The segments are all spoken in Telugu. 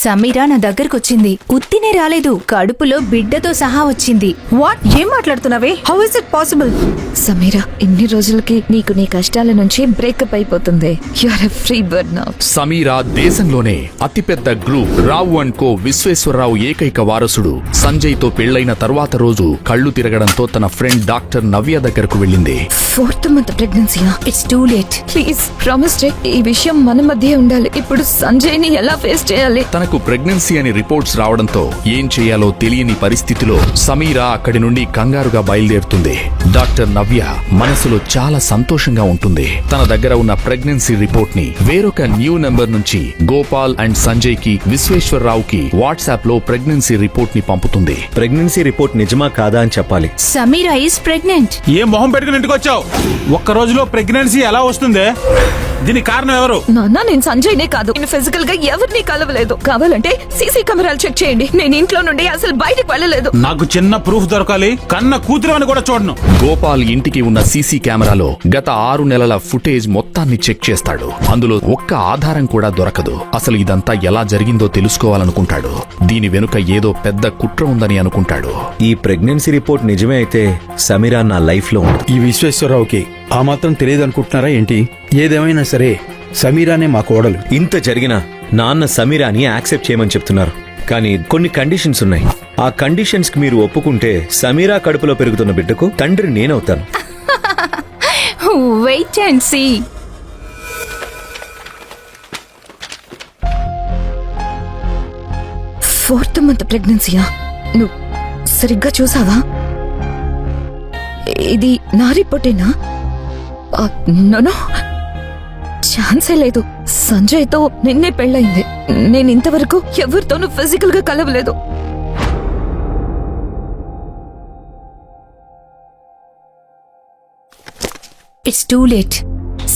సమీరా నా దగ్గరకొచ్చింది. ఉత్తినే రాలేదు, కడుపులో బిడ్డతో సహా వచ్చింది. వాట్? ఏం మాట్లాడుతున్నావే? How is it possible? Sameera, ఇన్ని రోజులకి నీకు నీ కష్టాల నుంచి బ్రేకప్ అయిపోతుంది. You are a free bird now. Sameera దేశంలోనే అతిపెద్ద group Rao and co Vishweshwararao ఏకైక వారసుడు సంజయ్ తో పెళ్లైన తర్వాత రోజు కళ్ళు తిరగడంతో తన ఫ్రెండ్ డాక్టర్ నవ్య దగ్గరకు వెళ్ళింది. 4th మంత్ ప్రెగ్నెన్సీయా? It's too late. Please promise day, ఈ విషయం మన మధ్య ఉండాలి. ఇప్పుడు సంజయ్ ని ఎలా ఫేస్ చేయాలి? తనకు ప్రెగ్నెన్సీ అని రిపోర్ట్స్ రావడంతో ఏం చేయాలో తెలియని పరిస్థితిలో సమీరా అక్కడి నుండి కంగారుగా బయలుదేరుతుంది. డాక్టర్ నవ్య మనసులో చాలా సంతోషంగా ఉంటుంది. తన దగ్గర ఉన్న ప్రెగ్నెన్సీ రిపోర్ట్ ని వేరొక న్యూ నెంబర్ నుంచి గోపాల్ అండ్ సంజయ్ కి విశ్వేశ్వరరావుకి వాట్సాప్ లో ప్రెగ్నెన్సీ రిపోర్ట్ ని పంపుతుంది. ప్రెగ్నెన్సీ రిపోర్ట్ నిజమా కాదా అని చెప్పాలి. Sameera is pregnant. ఏం మొహం పెట్టుకుని ఇంటికి వచ్చావు? ఒక్క రోజులో ప్రెగ్నెన్సీ ఎలా వస్తుంది? దీనికి కారణం ఎవరు? నాన్న, నేను సంజయ్ నే కాదు, నేను ఫిజికల్ గా ఎవరిని కలవలేదు. కావాలంటే సీసీ కెమెరాలు చెక్ చేయండి. నేను ఇంట్లో నుండి అసలు బయటకు వెళ్ళలేదు. నాకు చిన్న ప్రూఫ్ దొరకాలి. కన్న కూతురు అని కూడా చూడను. గోపాల్ ఇంటికి ఉన్న సీసీ కెమెరాలో గత 6 నెలల ఫుటేజ్ మొత్తాన్ని చెక్ చేస్తాడు. అందులో ఒక్క ఆధారం కూడా దొరకదు. అసలు ఇదంతా ఎలా జరిగిందో తెలుసుకోవాలనుకుంటాడు. దీని వెనుక ఏదో పెద్ద కుట్ర ఉందని అనుకుంటాడు. ఈ ప్రెగ్నెన్సీ రిపోర్ట్ నిజమే అయితే సమీరా నా లైఫ్ లో ఉంది. ఈ విశ్వేశ్వరరావుకి ఆ మాత్రం తెలియదు అనుకుంటున్నారా ఏంటి? ఏదేమైనా సరే సమీరానే మా కోడలు. ఇంత జరిగినా నాన్న సమీరాని యాక్సెప్ట్ చేయమని చెప్తున్నారు. కానీ కొన్ని కండిషన్స్ ఉన్నాయి. ఆ కండిషన్స్ కి మీరు ఒప్పుకుంటే సమీరా కడుపులో పెరుగుతున్న బిడ్డకు తండ్రి నేనవుతాను. Wait and see. Fourth month ప్రెగ్నెన్సీయా? నువ్వు సరిగ్గా చూసావా? ఇది నా రిపోర్టేనా? నో, ఛాన్సే లేదు. సంజయ్ తో నిన్నే పెళ్ళయింది. నేను ఇంతవరకు ఎవరితోనూ ఫిజికల్ గా కలవలేదు. It's too late.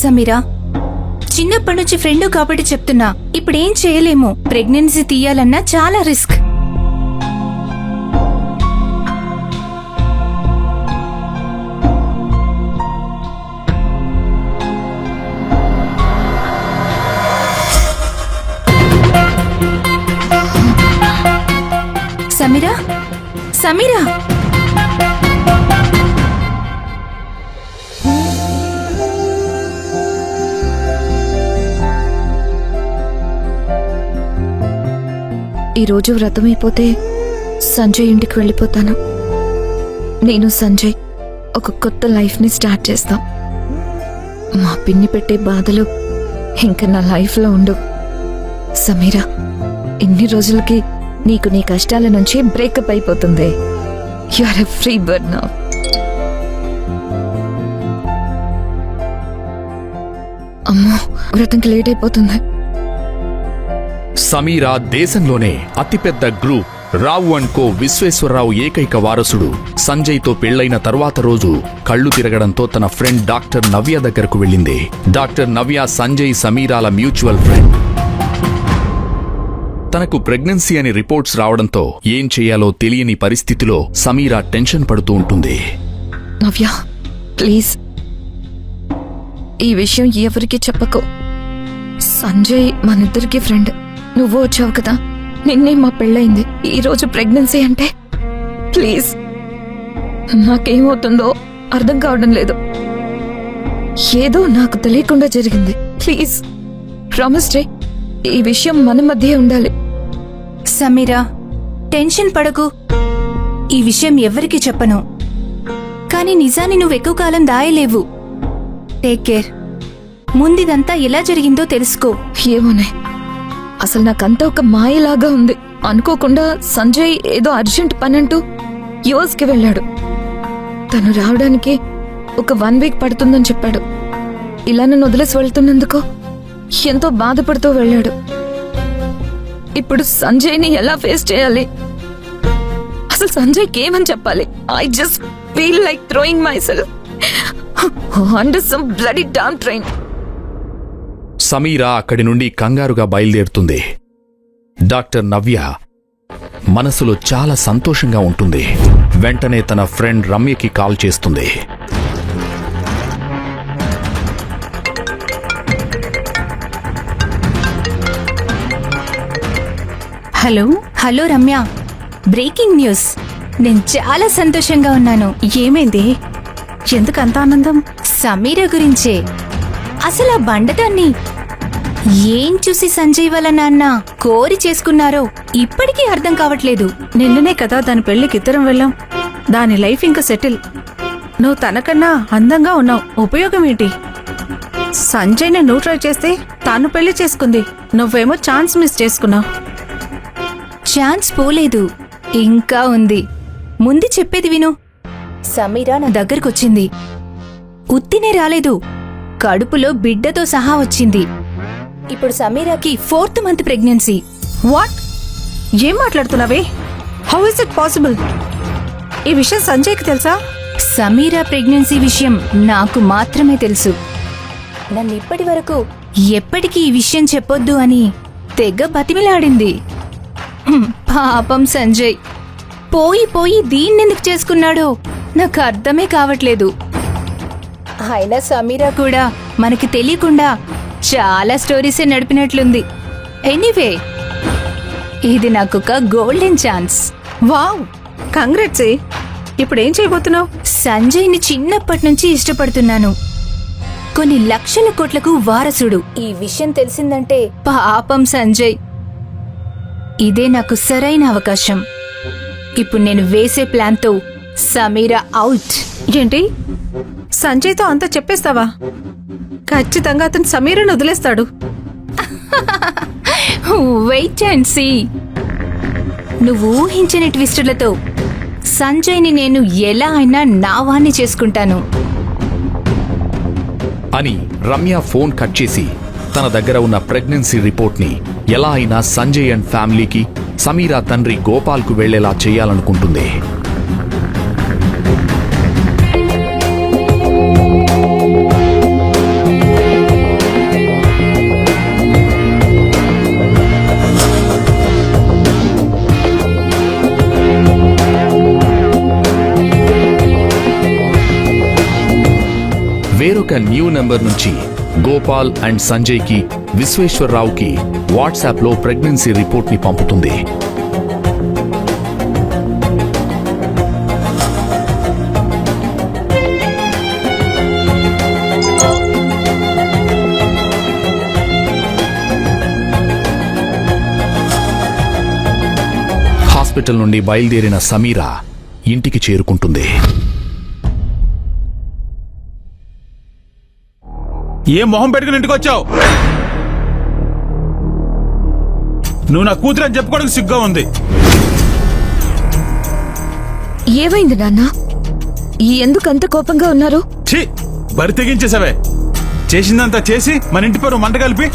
సమీరా, చిన్నప్పటి నుంచి ఫ్రెండ్ కాబట్టి చెప్తున్నా, ఇప్పుడేం చేయలేము. ప్రెగ్నెన్సీ తీయాలన్నా చాలా రిస్క్. సమీరా, సమీరా, ఈరోజు వ్రతం అయిపోతే సంజయ్ ఇంటికి వెళ్ళిపోతాను. నేను సంజయ్ ఒక కొత్త లైఫ్ ని స్టార్ట్ చేస్తాం. మా పిన్ని పెట్టే బాధలు ఇంకా నా లైఫ్ లో ఉండవు. సమీరా, ఇన్ని రోజులకి నీకు నీ కష్టాల నుంచి బ్రేకప్ అయిపోతుంది. You are a free bird now. అమ్మో, వ్రతంకి లేట్ అయిపోతుంది. సమీరా దేశంలోనే అతిపెద్ద group Rao and co Vishweshwararao ఏకైక వారసుడు సంజయ్ తో పెళ్లైన తర్వాత రోజు కళ్ళు తిరగడంతో తన ఫ్రెండ్ డాక్టర్ నవ్య దగ్గరకు వెళ్ళింది. డాక్టర్ నవ్య సంజయ్ సమీరాల మ్యూచువల్ ఫ్రెండ్. తనకు ప్రెగ్నెన్సీ అని రిపోర్ట్స్ రావడంతో ఏం చేయాలో తెలియని పరిస్థితిలో సమీరా టెన్షన్ పడుతూ ఉంటుంది. నవ్య, ప్లీజ్ ఈ విషయం ఎవరికి చెప్పకు. సంజయ్ మనిద్దరికి ఫ్రెండ్. నువ్వు వచ్చావు కదా, నిన్నే మా పెళ్ళయింది. ఈరోజు ప్రెగ్నెన్సీ అంటే ప్లీజ్. నాకేమవుతుందో అర్థం కావడం లేదు. ఏదో నాకు తెలియకుండా జరిగింది. ప్లీజ్ ప్రామిస్ డే, ఈ విషయం మన మధ్య ఉండాలి. సమీరా, టెన్షన్ పడకు. ఈ విషయం ఎవరికి చెప్పను. కానీ నిజాన్ని నువ్వు ఎక్కువ కాలం దాయలేవు. Take care. ముందిదంతా ఎలా జరిగిందో తెలుసుకో. ఏమోనే, అసలు నాకంతా ఒక మాయలాగా ఉంది. అనుకోకుండా సంజయ్ ఏదో అర్జెంట్ పనంటూ యుఎస్ కి వెళ్ళాడు. తను రావడానికి ఒక 1 వీక్ పడుతుందని చెప్పాడు. ఇలా నన్ను వదిలేసి వెళ్తున్నందుకు ఎంతో బాధపడుతూ వెళ్ళాడు. ఇప్పుడు సంజయ్ ని ఎలా ఫేస్ చేయాలి? అసలు సంజయ్కి ఏమని చెప్పాలి? I just feel like throwing myself under some bloody damn train. Sameera అక్కడి నుండి కంగారుగా బయలుదేరుతుంది. డాక్టర్ నవ్య మనసులో చాలా సంతోషంగా ఉంటుంది. వెంటనే తన ఫ్రెండ్ రమ్యకి కాల్ చేస్తుంది. Hello. Hello Ramya, breaking news. నేను చాలా సంతోషంగా ఉన్నాను. ఏమైంది? ఎందుకు అంత ఆనందం? సమీర గురించే. అసలు ఆ బండదాన్ని ఏం చూసి సంజయ్ వాళ్ళ నాన్న కోరి చేసుకున్నారో ఇప్పటికీ అర్థం కావట్లేదు. నిన్ననే కదా దాని పెళ్లికి ఇద్దరం వెళ్ళాం. దాని లైఫ్ ఇంకా సెటిల్. నువ్వు తనకన్నా అందంగా ఉన్నావు. ఉపయోగం ఏంటి? సంజయ్ని నువ్వు ట్రై చేస్తే తాను పెళ్లి చేసుకుంది. నువ్వేమో ఛాన్స్ మిస్ చేసుకున్నావు. ఛాన్స్ పోలేదు, ఇంకా ఉంది. ముందు చెప్పేది విను. సమీర నా దగ్గరకొచ్చింది. ఉత్తినే రాలేదు, కడుపులో బిడ్డతో సహా వచ్చింది. ఇప్పుడు సమీరాకి 4th మంత్ ప్రెగ్నెన్సీ. వాట్? ఏం మాట్లాడుతున్నావే? How is it possible? ఈ విషయం సంజయ్కి తెలుసా? సమీరా ప్రెగ్నెన్సీ విషయం నాకు మాత్రమే తెలుసు. నన్ను ఇప్పటి వరకు ఎప్పటికీ ఈ విషయం చెప్పొద్దు అని తెగ బతిమిలాడింది. పాపం సంజయ్ పోయి పోయి దీన్నెందుకు చేసుకున్నాడో నాకు అర్థమే కావట్లేదు. అయినా సమీరా కూడా మనకి తెలియకుండా చాలా స్టోరీసే నడిపినట్లుంది. ఎనీవే, ఇది నాకొక గోల్డెన్ ఛాన్స్. Wow, congrats. ఇప్పుడేం చేయబోతున్నావు? సంజయ్ని చిన్నప్పటి నుంచి ఇష్టపడుతున్నాను. కొన్ని లక్షల కోట్లకు వారసుడు. ఈ విషయం తెలిసిందంటే పాపం సంజయ్. ఇదే నాకు సరైన అవకాశం. ఇప్పుడు నేను వేసే ప్లాన్తో సమీరా అవుట్. ఏంటి, సంజయ్తో అంతా చెప్పేస్తావా? ఖచ్చితంగా అతను సమీరను వదిలేస్తాడు. Wait and see. నువ్వు ఊహించని ట్విస్టులతో సంజయ్ని నేను ఎలా అయినా నా వాణ్ణి చేసుకుంటాను అని రమ్య ఫోన్ కట్ చేసి తన దగ్గర ఉన్న ప్రెగ్నెన్సీ రిపోర్ట్ని ఎలా అయినా సంజయ్ అండ్ ఫ్యామిలీకి, సమీరా తండ్రి గోపాల్కు వెళ్లేలా చేయాలనుకుంటుంది. వేరొక న్యూ నెంబర్ నుంచి గోపాల్ అండ్ సంజయ్కి, విశ్వేశ్వరరావుకి వాట్సాప్లో ప్రెగ్నెన్సీ రిపోర్ట్ని పంపుతుంది. హాస్పిటల్ నుండి బయలుదేరిన సమీరా ఇంటికి చేరుకుంటుంది. ఏ మొహం పెట్టుకుని ఇంటికి వచ్చావు? నువ్వు నా కూతురు అని చెప్పుకోవడానికి సిగ్గా ఉంది. ఏమైంది నాన్న? ఎందుకంత కోపంగా ఉన్నారు? ఛీ, బరి తెగించేసావే. చేసిందంతా చేసి మన ఇంటి పేరు మంట కలిపి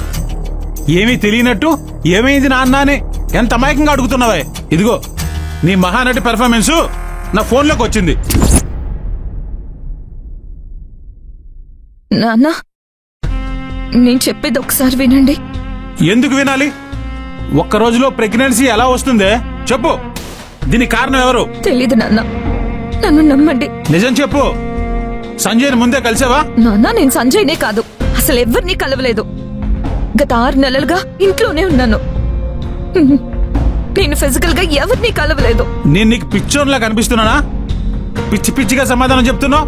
ఏమీ తెలియనట్టు ఏమైంది నాన్న అని ఎంత అమాయకంగా అడుగుతున్నావే. ఇదిగో నీ మహానటి పెర్ఫార్మెన్స్ నా ఫోన్లోకి వచ్చింది. నాన్న, నేను చెప్పేది ఒకసారి వినండి. ఎందుకు వినాలి? ఒక్క రోజులో ప్రెగ్నెన్సీ ఎలా వస్తుందే చెప్పు. దీనికి కారణం ఎవరు? తెలీదు నాన్న, నన్ను నమ్మండి. నిజం చెప్పు. సంజయ్ని ముందే కలిసావా? నాన్న, నేను సంజయ్నే కాదు, అసలు ఎవరిని కలవలేదు. గత 6 నెలలుగా ఇంట్లోనే ఉన్నాను. నేను ఫిజికల్ గా ఎవరిని కలవలేదు. నేను నీకు పిచ్చోన్లా కనిపిస్తున్నానా? పిచ్చి పిచ్చిగా సమాధానం చెప్తున్నావు.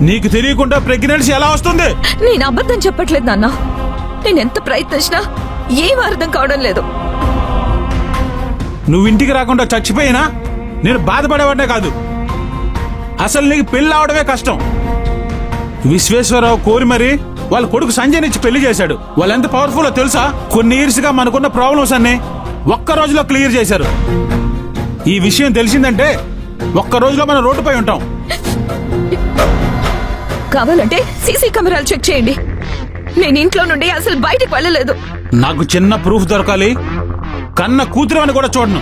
నీకు తెలియకుండా ప్రెగ్నెన్సీ ఎలా వస్తుంది? నేను అబద్ధం చెప్పట్లేదు నాన్న. నేను ఎంత ప్రయత్నించినా ఏం అర్థం కావడం లేదు. నువ్వు ఇంటికి రాకుండా చచ్చిపోయినా నేను బాధపడేవాడే కాదు. అసలు నీకు పెళ్లి అవడమే కష్టం. విశ్వేశ్వరరావు కోరి మరి వాళ్ళ కొడుకు సంజయ్ నుంచి పెళ్లి చేశాడు. వాళ్ళు ఎంత పవర్ఫుల్లో తెలుసా? కొన్ని ఇయర్స్ గా మనకున్న ప్రాబ్లమ్స్ అన్ని ఒక్క రోజులో క్లియర్ చేశారు. ఈ విషయం తెలిసిందంటే ఒక్క రోజులో మనం రోడ్డుపై ఉంటాం. కావాలంటే సీసీ కెమెరాలు చెక్ చేయండి. నేను ఇంట్లో నుండి అసలు బయటికి వెళ్ళలేదు. నాకు చిన్న ప్రూఫ్ దొరకాలి. కన్న కూతురు అని కూడా చూడను.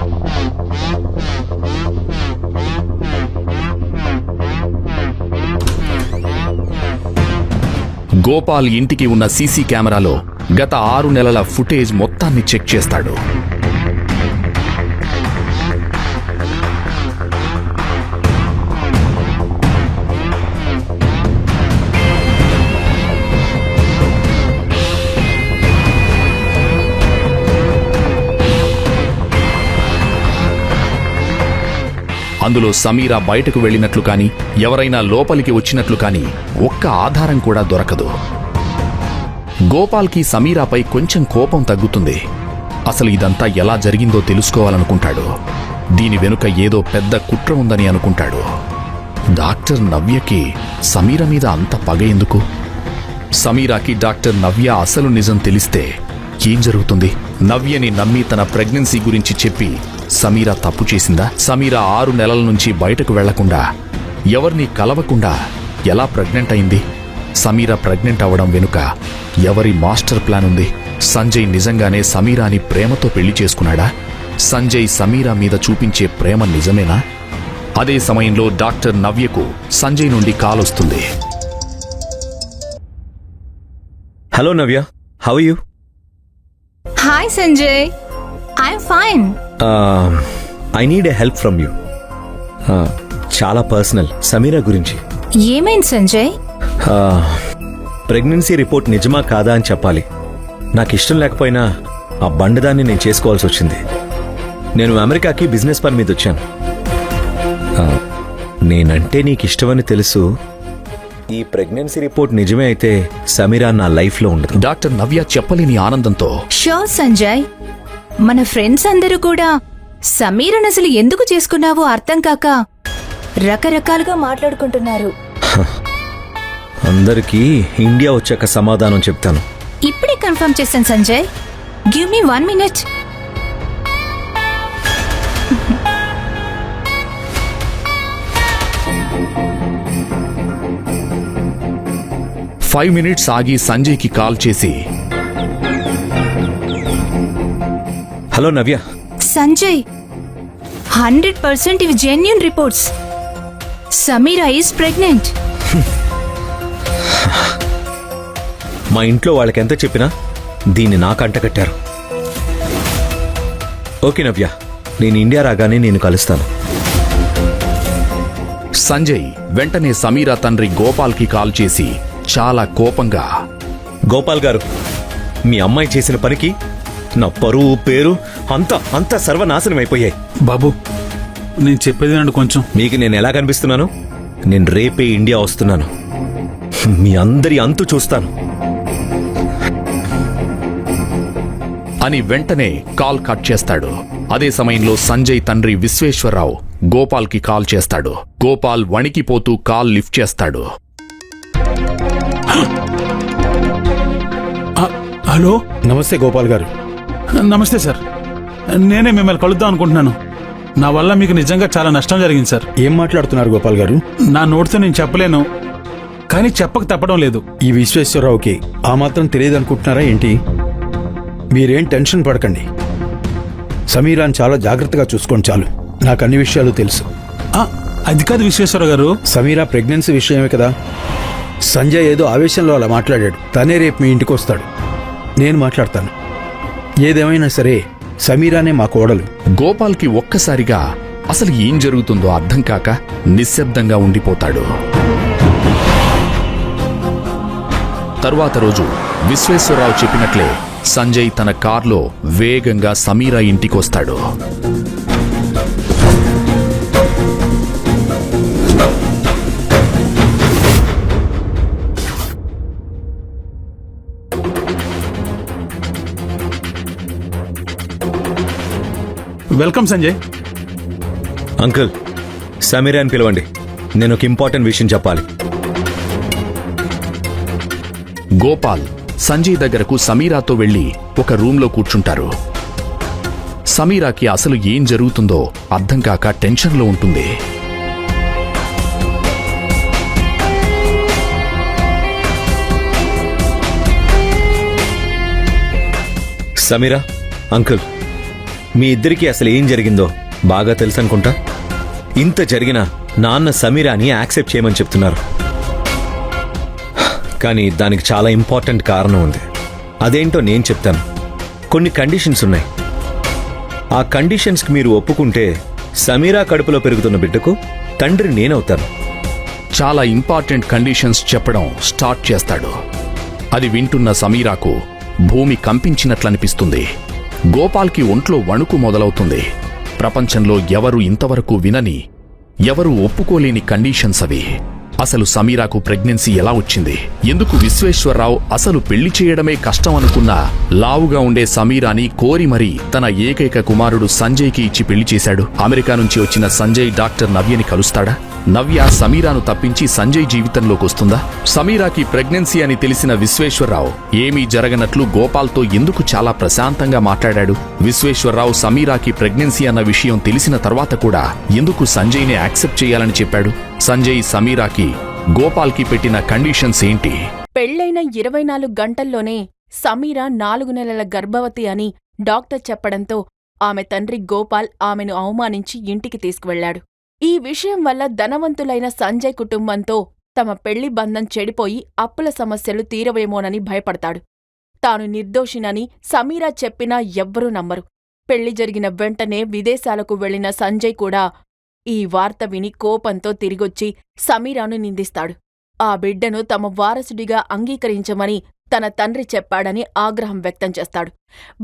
గోపాల్ ఇంటికి ఉన్న సీసీ కెమెరాలో గత 6 నెలల ఫుటేజ్ మొత్తాన్ని చెక్ చేస్తాడు. అందులో సమీరా బయటకు వెళ్ళినట్లు కాని ఎవరైనా లోపలికి వచ్చినట్లు కాని ఒక్క ఆధారం కూడా దొరకదు. గోపాల్కి సమీరాపై కొంచెం కోపం తగ్గుతుంది. అసలు ఇదంతా ఎలా జరిగిందో తెలుసుకోవాలనుకుంటాడు. దీని వెనుక ఏదో పెద్ద కుట్ర ఉందని అనుకుంటాడు. డాక్టర్ నవ్యకి సమీర మీద అంత పగ ఎందుకు? సమీరాకి డాక్టర్ నవ్య అసలు నిజం తెలిస్తే ఏం జరుగుతుంది? నవ్యని నమ్మి తన ప్రెగ్నెన్సీ గురించి చెప్పి సమీరా తప్పు చేసిందా? సమీరా 6 నెలల నుంచి బయటకు వెళ్లకుండా ఎవరిని కలవకుండా ఎలా ప్రెగ్నెంట్ అయింది? సమీరా ప్రెగ్నెంట్ అవ్వడం వెనుక ఎవరి మాస్టర్ ప్లాన్ ఉంది? సంజయ్ నిజంగానే సమీరాని ప్రేమతో పెళ్లి చేసుకున్నాడా? సంజయ్ సమీరా మీద చూపించే ప్రేమ నిజమేనా? అదే సమయంలో డాక్టర్ నవ్యకు సంజయ్ నుండి కాల్ వస్తుంది. Hello Navya, how you? Hi Sanjay, I'm fine. I need a help from you. చాలా పర్సనల్, సమీరా గురించి. ఏమైంది సంజయ్? ప్రెగ్నెన్సీ రిపోర్ట్ నిజమా కాదా అని చెప్పాలి. నాకు ఇష్టం లేకపోయినా ఆ బండదాన్ని నేను చేసుకోవాల్సి వచ్చింది. నేను అమెరికాకి బిజినెస్ పని మీద వచ్చాను. నేనంటే నీకు ఇష్టమని తెలుసు. ఈ ప్రెగ్నెన్సీ రిపోర్ట్ నిజమే అయితే సమీరా నా లైఫ్లో ఉండదు. డాక్టర్ నవ్య చెప్పలేని ఆనందంతో షూర్ సంజయ్, మన ఫ్రెండ్స్ అందరూ కూడా సమీరన్ అసలు ఎందుకు చేసుకున్నావో అర్థం కాక రకరకాలుగా మాట్లాడుకుంటున్నారు. అందరికీ ఇండియా వచ్చాక సమాధానం చెప్తాను. ఇప్పుడే కన్ఫర్మ్ చేశాను Sanjay. Give me 1 minute. Five minutes ఆగి సంజయ్కి కాల్ చేసి, హలో నవ్య. సంజయ్, 100% ఇవి genuine reports. Sameera is pregnant. మా ఇంట్లో వాళ్ళకెంత చెప్పినా దీన్ని నాకు అంటకట్టారు. ఓకే నవ్య, నేను ఇండియా రాగానే నేను కలుస్తాను. సంజయ్ వెంటనే సమీరా తండ్రి గోపాల్కి కాల్ చేసి చాలా కోపంగా, గోపాల్ గారు, మీ అమ్మాయి చేసిన పనికి నా పరువు పేరు అంతా సర్వనాశనం అయిపోయాయి. బాబు, నేను చెప్పేది వినండి కొంచెం. మీకు నేను ఎలా కనిపిస్తున్నాను? నేను రేపే ఇండియా వస్తున్నాను. మీ అందరి అంతు చూస్తాను అని వెంటనే కాల్ కట్ చేస్తాడు. అదే సమయంలో సంజయ్ తండ్రి విశ్వేశ్వరరావు గోపాల్కి కాల్ చేస్తాడు. గోపాల్ వణికిపోతూ కాల్ లిఫ్ట్ చేస్తాడు. హలో, నమస్తే గోపాల్ గారు. నమస్తే సార్. నేనే మిమ్మల్ని కలుద్దాం అనుకుంటున్నాను. నా వల్ల మీకు నిజంగా చాలా నష్టం జరిగింది సార్. ఏం మాట్లాడుతున్నారు గోపాల్ గారు? నా నోటితో నేను చెప్పలేను, కానీ చెప్పక తప్పడం లేదు. ఈ విశ్వేశ్వరరావుకి ఆ మాత్రం తెలియదనుకుంటున్నారా ఏంటి? మీరేం టెన్షన్ పడకండి. సమీరాని చాలా జాగ్రత్తగా చూసుకోండి చాలు. నాకు అన్ని విషయాలు తెలుసు. అది కాదు విశ్వేశ్వరరావు గారు. సమీరా ప్రెగ్నెన్సీ విషయమే కదా. సంజయ్ ఏదో ఆవేశంలో అలా మాట్లాడాడు. తనే రేపు మీ ఇంటికి వస్తాడు. నేను మాట్లాడతాను. ఏదేమైనా సరే సమీరానే మా కోడలు. గోపాల్కి ఒక్కసారిగా అసలు ఏం జరుగుతుందో అర్థం కాక నిశ్శబ్దంగా ఉండిపోతాడు. తరువాత రోజు విశ్వేశ్వరరావు చెప్పినట్లే సంజయ్ తన కార్లో వేగంగా సమీరా ఇంటికొస్తాడు. వెల్కమ్ సంజయ్. అంకుల్, సమీరా అని పిలవండి. నేను ఒక ఇంపార్టెంట్ విషయం చెప్పాలి. గోపాల్ సంజయ్ దగ్గరకు సమీరాతో వెళ్లి ఒక రూంలో కూర్చుంటారు. సమీరాకి అసలు ఏం జరుగుతుందో అర్థం కాక టెన్షన్లో ఉంటుంది. సమీరా, అంకుల్, మీ ఇద్దరికీ అసలు ఏం జరిగిందో బాగా తెలుసనుకుంటా. ఇంత జరిగినా నాన్న సమీరాని యాక్సెప్ట్ చేయమని చెప్తున్నారు. కానీ దానికి చాలా ఇంపార్టెంట్ కారణం ఉంది. అదేంటో నేను చెప్తాను. కొన్ని కండిషన్స్ ఉన్నాయి. ఆ కండిషన్స్కి మీరు ఒప్పుకుంటే సమీరా కడుపులో పెరుగుతున్న బిడ్డకు తండ్రి నేనవుతాను. చాలా ఇంపార్టెంట్ కండిషన్స్ చెప్పడం స్టార్ట్ చేస్తాడు. అది వింటున్న సమీరాకు భూమి కంపించినట్లనిపిస్తుంది. గోపాల్కి ఒంట్లో వణుకు మొదలవుతుంది. ప్రపంచంలో ఎవరు ఇంతవరకు వినని ఎవరూ ఒప్పుకోలేని కండిషన్స్ అవి. అసలు సమీరాకు ప్రెగ్నెన్సీ ఎలా వచ్చింది? ఎందుకు విశ్వేశ్వరరావు అసలు పెళ్లి చేయడమే కష్టం అనుకున్న లావుగా ఉండే సమీరాని కోరి మరీ తన ఏకైక కుమారుడు సంజయ్కి ఇచ్చి పెళ్లి చేశాడు? అమెరికా నుంచి వచ్చిన సంజయ్ డాక్టర్ నవ్యని కలుస్తాడా? నవ్య సమీరాను తప్పించి సంజయ్ జీవితంలోకి వస్తుందా? సమీరాకి ప్రెగ్నెన్సీ అని తెలిసిన విశ్వేశ్వరరావు ఏమీ జరగనట్లు గోపాల్తో ఎందుకు చాలా ప్రశాంతంగా మాట్లాడాడు? విశ్వేశ్వరరావు సమీరాకి ప్రెగ్నెన్సీ అన్న విషయం తెలిసిన తర్వాత కూడా ఎందుకు సంజయ్ని యాక్సెప్ట్ చేయాలని చెప్పాడు? సంజయ్ సమీరాకి గోపాల్కి పెట్టిన కండిషన్స్ ఏంటి? పెళ్లైన 24 గంటల్లోనే సమీర 4 నెలల గర్భవతి అని డాక్టర్ చెప్పడంతో ఆమె తండ్రి గోపాల్ ఆమెను అవమానించి ఇంటికి తీసుకువెళ్లాడు. ఈ విషయం వల్ల ధనవంతులైన సంజయ్ కుటుంబంతో తమ పెళ్లి బంధం చెడిపోయి అప్పుల సమస్యలు తీరవేమోనని భయపడతాడు. తాను నిర్దోషినని సమీర చెప్పినా ఎవ్వరూ నమ్మరు. పెళ్లి జరిగిన వెంటనే విదేశాలకు వెళ్లిన సంజయ్ కూడా ఈ వార్త విని కోపంతో తిరిగొచ్చి సమీరాను నిందిస్తాడు. ఆ బిడ్డను తమ వారసుడిగా అంగీకరించమని తన తండ్రి చెప్పాడని ఆగ్రహం వ్యక్తం చేస్తాడు.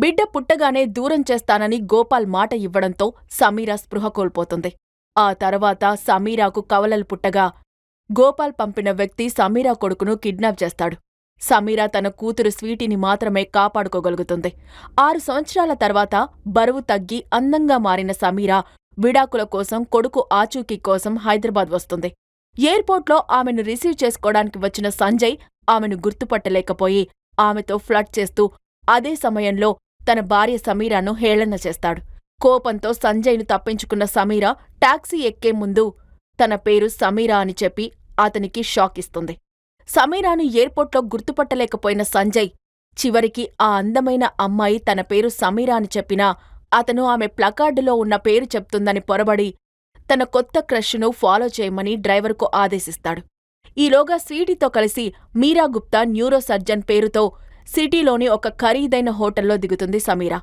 బిడ్డ పుట్టగానే దూరం చేస్తానని గోపాల్ మాట ఇవ్వడంతో సమీర స్పృహ కోల్పోతుంది. ఆ తర్వాత సమీరాకు కవలలు పుట్టగా గోపాల్ పంపిన వ్యక్తి సమీరా కొడుకును కిడ్నాప్ చేస్తాడు. సమీరా తన కూతురు స్వీటీని మాత్రమే కాపాడుకోగలుగుతుంది. 6 సంవత్సరాల తర్వాత బరువు తగ్గి అందంగా మారిన సమీరా విడాకుల కోసం కొడుకు ఆచూకీ కోసం హైదరాబాద్ వస్తుంది. ఎయిర్పోర్ట్లో ఆమెను రిసీవ్ చేసుకోవడానికి వచ్చిన సంజయ్ ఆమెను గుర్తుపట్టలేకపోయి ఆమెతో ఫ్లర్ట్ చేస్తూ అదే సమయంలో తన భార్య సమీరాను హేళన చేస్తాడు. కోపంతో సంజయ్ను తప్పించుకున్న సమీర టాక్సీ ఎక్కే ముందు తన పేరు సమీరా అని చెప్పి అతనికి షాక్ ఇస్తుంది. సమీరాను ఎయిర్పోర్ట్లో గుర్తుపట్టలేకపోయిన సంజయ్ చివరికి ఆ అందమైన అమ్మాయి తన పేరు సమీరా అని చెప్పినా అతను ఆమె ప్లకార్డులో ఉన్న పేరు చెప్తుందని పొరబడి తన కొత్త క్రష్ను ఫాలో చేయమని డ్రైవర్కు ఆదేశిస్తాడు. ఈలోగా స్వీటీతో కలిసి మీరా గుప్తా న్యూరో సర్జన్ పేరుతో సిటీలోని ఒక ఖరీదైన హోటల్లో దిగుతుంది సమీరా.